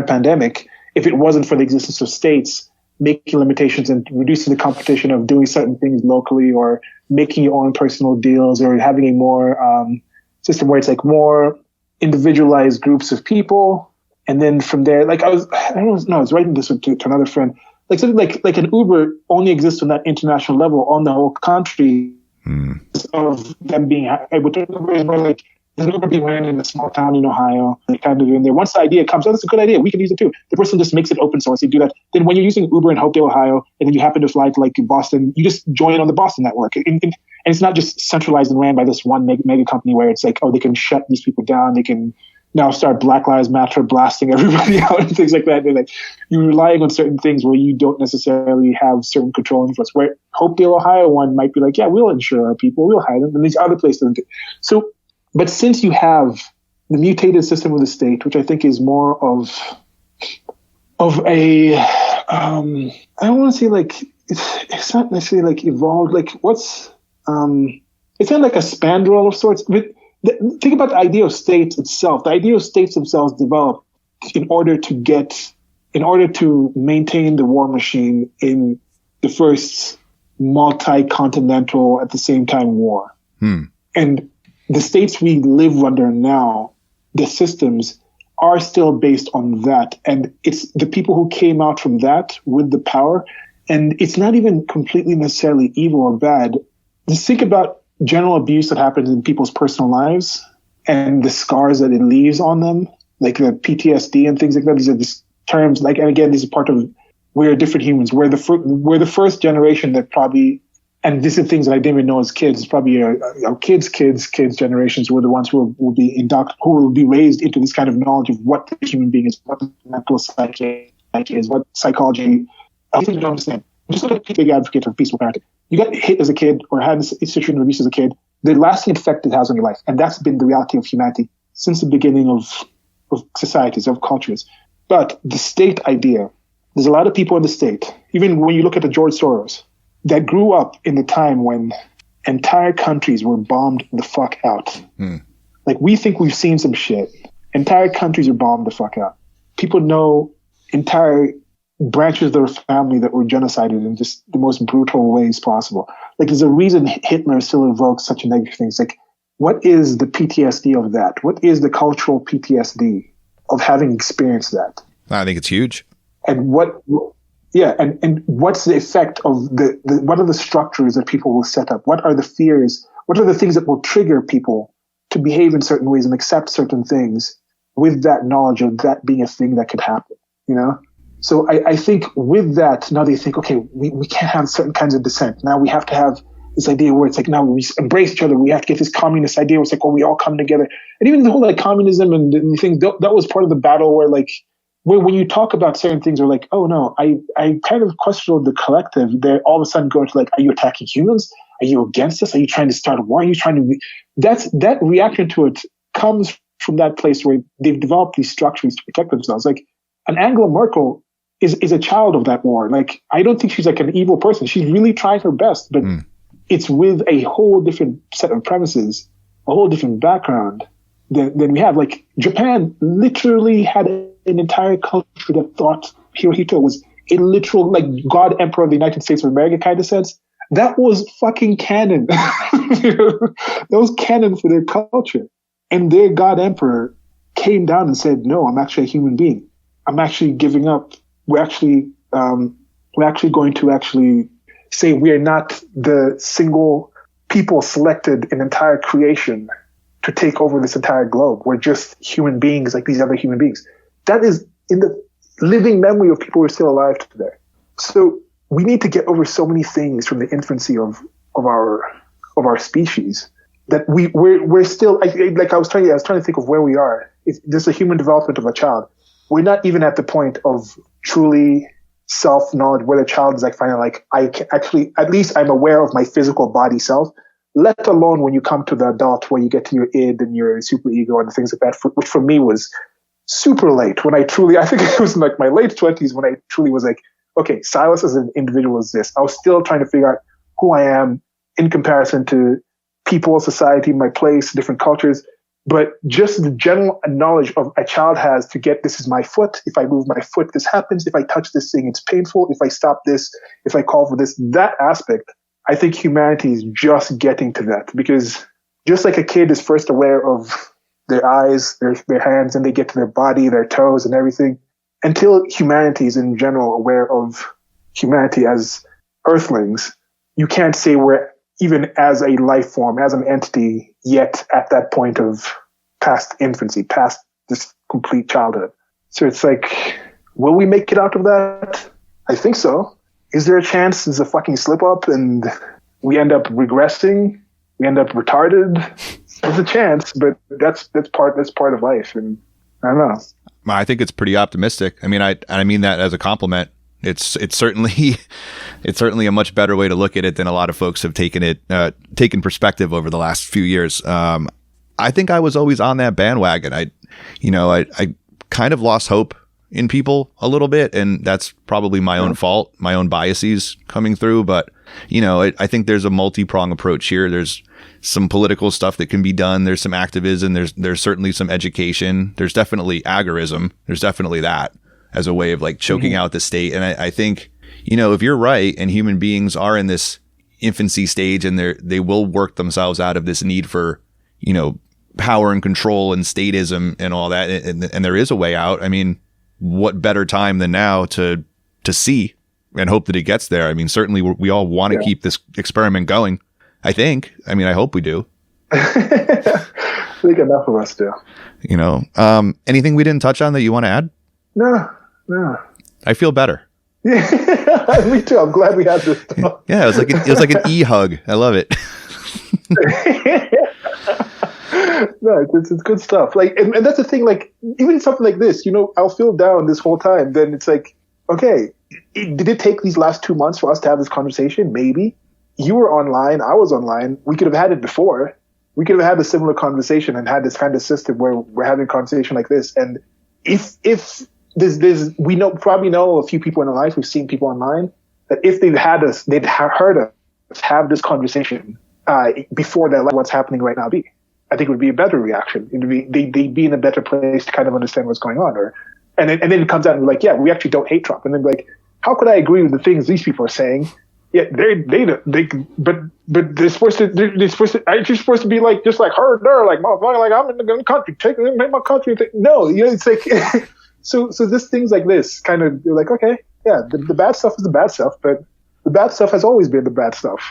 pandemic if it wasn't for the existence of states making limitations and reducing the competition of doing certain things locally, or making your own personal deals, or having a more system where it's like more individualized groups of people. And then from there, like I was writing this to another friend, like something like an Uber only exists on that international level on the whole country of them being able to, like, there's an Uber being ran in a small town in Ohio. They kind of in there. Once the idea comes, that's a good idea. We can use it too. The person just makes it open source. They do that. Then when you're using Uber in Hopedale, Ohio, and then you happen to fly to like Boston, you just join on the Boston network. And it's not just centralized and ran by this one mega company where it's like, oh, they can shut these people down. They can now start Black Lives Matter blasting everybody out and things like that. They're like, you're relying on certain things where you don't necessarily have certain control and influence. Where Hopedale, Ohio one might be like, yeah, we'll insure our people, we'll hire them. And these other places don't do. So, but since you have the mutated system of the state, which I think is more of a, I don't want to say like, it's not necessarily like evolved, like it's not like a spandrel of sorts, but think about the idea of states itself. The idea of states themselves developed in order to maintain the war machine in the first multi-continental at the same time war. And the states we live under now, the systems are still based on that. And it's the people who came out from that with the power. And it's not even completely necessarily evil or bad. Just think about general abuse that happens in people's personal lives and the scars that it leaves on them, like the PTSD and things like that. These are just terms, like, and again, this is part of, we're different humans. We're the first generation that probably, and these are things that I didn't even know as kids. It's probably our kids' generations were the ones who will be raised into this kind of knowledge of what the human being is, what the mental psyche is, what psychology. I think you don't understand. I'm just going to be a big advocate of peaceful parenting. You got hit as a kid or had a situation of abuse as a kid, the lasting effect it has on your life, and that's been the reality of humanity since the beginning of societies, of cultures. But the state idea, there's a lot of people in the state, even when you look at the George Soros, that grew up in the time when entire countries were bombed the fuck out. Like, we think we've seen some shit. Entire countries are bombed the fuck out. People know entire branches of their family that were genocided in just the most brutal ways possible. Like, there's a reason Hitler still evokes such negative things. Like, what is the PTSD of that? What is the cultural PTSD of having experienced that? I think it's huge. And and what's the effect of what are the structures that people will set up? What are the fears? What are the things that will trigger people to behave in certain ways and accept certain things with that knowledge of that being a thing that could happen, you know? So I think with that, now they think, okay, we can't have certain kinds of dissent. Now we have to have this idea where it's like, now we embrace each other. We have to get this communist idea where it's like, well, we all come together. And even the whole like communism and things, that was part of the battle where like, where when you talk about certain things, are like, oh no, I kind of question the collective. They're all of a sudden going to like, are you attacking humans? Are you against us? Are you trying to start a war? Are you trying to? That reaction to it comes from that place where they've developed these structures to protect themselves. Like an Angela Merkel is a child of that war. Like, I don't think she's like an evil person. She's really trying her best, but it's with a whole different set of premises, a whole different background than we have. Like, Japan literally had an entire culture that thought Hirohito was a literal, like, God Emperor of the United States of America kind of sense. That was fucking canon. That was canon for their culture. And their God Emperor came down and said, no, I'm actually a human being. I'm actually giving up. We're actually going to actually say we are not the single people selected in entire creation to take over this entire globe. We're just human beings like these other human beings. That is in the living memory of people who are still alive today. So we need to get over so many things from the infancy of our species that we're still I was trying to think of where we are. It's just the human development of a child. We're not even at the point of truly self-knowledge where the child is like finally like, I can actually, at least I'm aware of my physical body self, let alone when you come to the adult where you get to your id and your superego and things like that, which for me was super late when I think it was like my late 20s when I truly was like, okay, Silas as an individual is this. I was still trying to figure out who I am in comparison to people, society, my place, different cultures. But just the general knowledge of a child has to get, this is my foot. If I move my foot, this happens. If I touch this thing, it's painful. If I stop this, if I call for this, that aspect, I think humanity is just getting to that. Because just like a kid is first aware of their eyes, their hands, and they get to their body, their toes and everything, until humanity is in general aware of humanity as earthlings, you can't say we're even as a life form, as an entity, yet at that point of past infancy, past this complete childhood. So it's like, will we make it out of that? I think so. Is there a chance there's a fucking slip up and we end up regressing? We end up retarded? There's a chance, but that's part of life. And I don't know. I think it's pretty optimistic. I mean, I mean that as a compliment. It's certainly a much better way to look at it than a lot of folks have taken perspective over the last few years. I think I was always on that bandwagon. I kind of lost hope in people a little bit, and that's probably my own fault, my own biases coming through. But I think there's a multi-pronged approach here. There's some political stuff that can be done. There's some activism. There's certainly some education. There's definitely agorism. There's definitely that as a way of like choking out the state. And I think, if you're right and human beings are in this infancy stage and they will work themselves out of this need for, power and control and statism and all that. And there is a way out. I mean, what better time than now to see and hope that it gets there? I mean, certainly we all want to keep this experiment going. I hope we do. I think enough of us do. Anything we didn't touch on that you want to add? No. I feel better. Yeah, me too. I'm glad we had this talk. Yeah, it was like an e-hug. I love it. No, it's good stuff. Like, and that's the thing. Like, even something like this, I'll feel down this whole time. Then it's like, okay, did it take these last 2 months for us to have this conversation? Maybe. You were online. I was online. We could have had it before. We could have had a similar conversation and had this kind of system where we're having a conversation like this. And if we probably know a few people in our life, we've seen people online, that if they'd heard us have this conversation before that, like what's happening right now be. I think it would be a better reaction. They'd be in a better place to kind of understand what's going on. And then it comes out and we're like, yeah, we actually don't hate Trump. And then like, how could I agree with the things these people are saying? Yeah, but they're supposed to. Aren't you supposed to be like just like her? They're like, motherfucker, like I'm in the country, make my country. No, it's like so this things like this kind of you're like, okay, yeah, the bad stuff is the bad stuff, but the bad stuff has always been the bad stuff.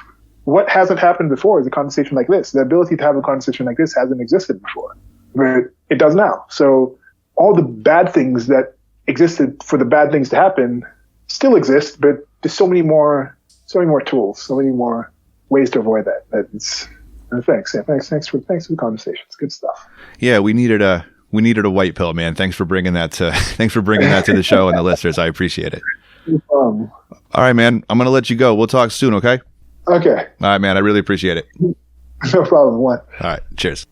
What hasn't happened before is a conversation like this. The ability to have a conversation like this hasn't existed before, but it does now. So all the bad things that existed for the bad things to happen still exist, but there's so many more tools, so many more ways to avoid that. Thanks for the conversation. It's good stuff. Yeah, we needed a white pill, man. Thanks for bringing that to the show and the listeners. I appreciate it. No problem. All right, man. I'm gonna let you go. We'll talk soon, okay? Okay. All right, man. I really appreciate it. No problem. One. All right. Cheers.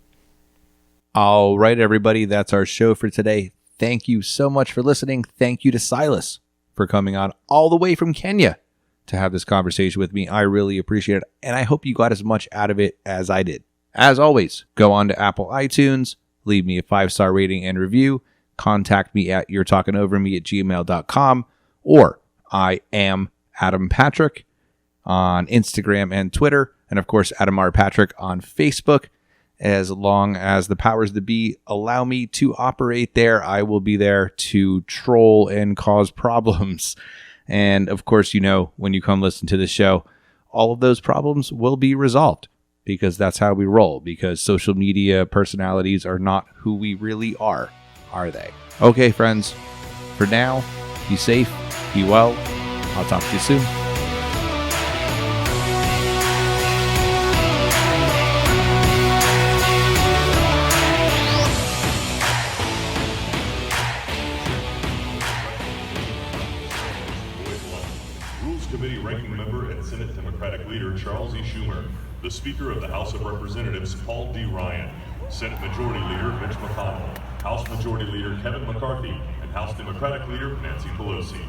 All right, everybody. That's our show for today. Thank you so much for listening. Thank you to Silas for coming on all the way from Kenya to have this conversation with me. I really appreciate it. And I hope you got as much out of it as I did. As always, go on to Apple iTunes, leave me a 5-star rating and review. Contact me at you'retalkinoverme@gmail.com, or I am Adam Patrick on Instagram and Twitter. And of course, Adam R. Patrick on Facebook. As long as the powers that be allow me to operate there, I will be there to troll and cause problems. And of course, when you come listen to the show, all of those problems will be resolved, because that's how we roll, because social media personalities are not who we really are they? Okay, friends, for now, be safe, be well. I'll talk to you soon. Rules Committee Ranking Member and Senate Democratic Leader Charles E. Schumer, the Speaker of the House of Representatives Paul D. Ryan, Senate Majority Leader Mitch McConnell, House Majority Leader Kevin McCarthy, and House Democratic Leader Nancy Pelosi.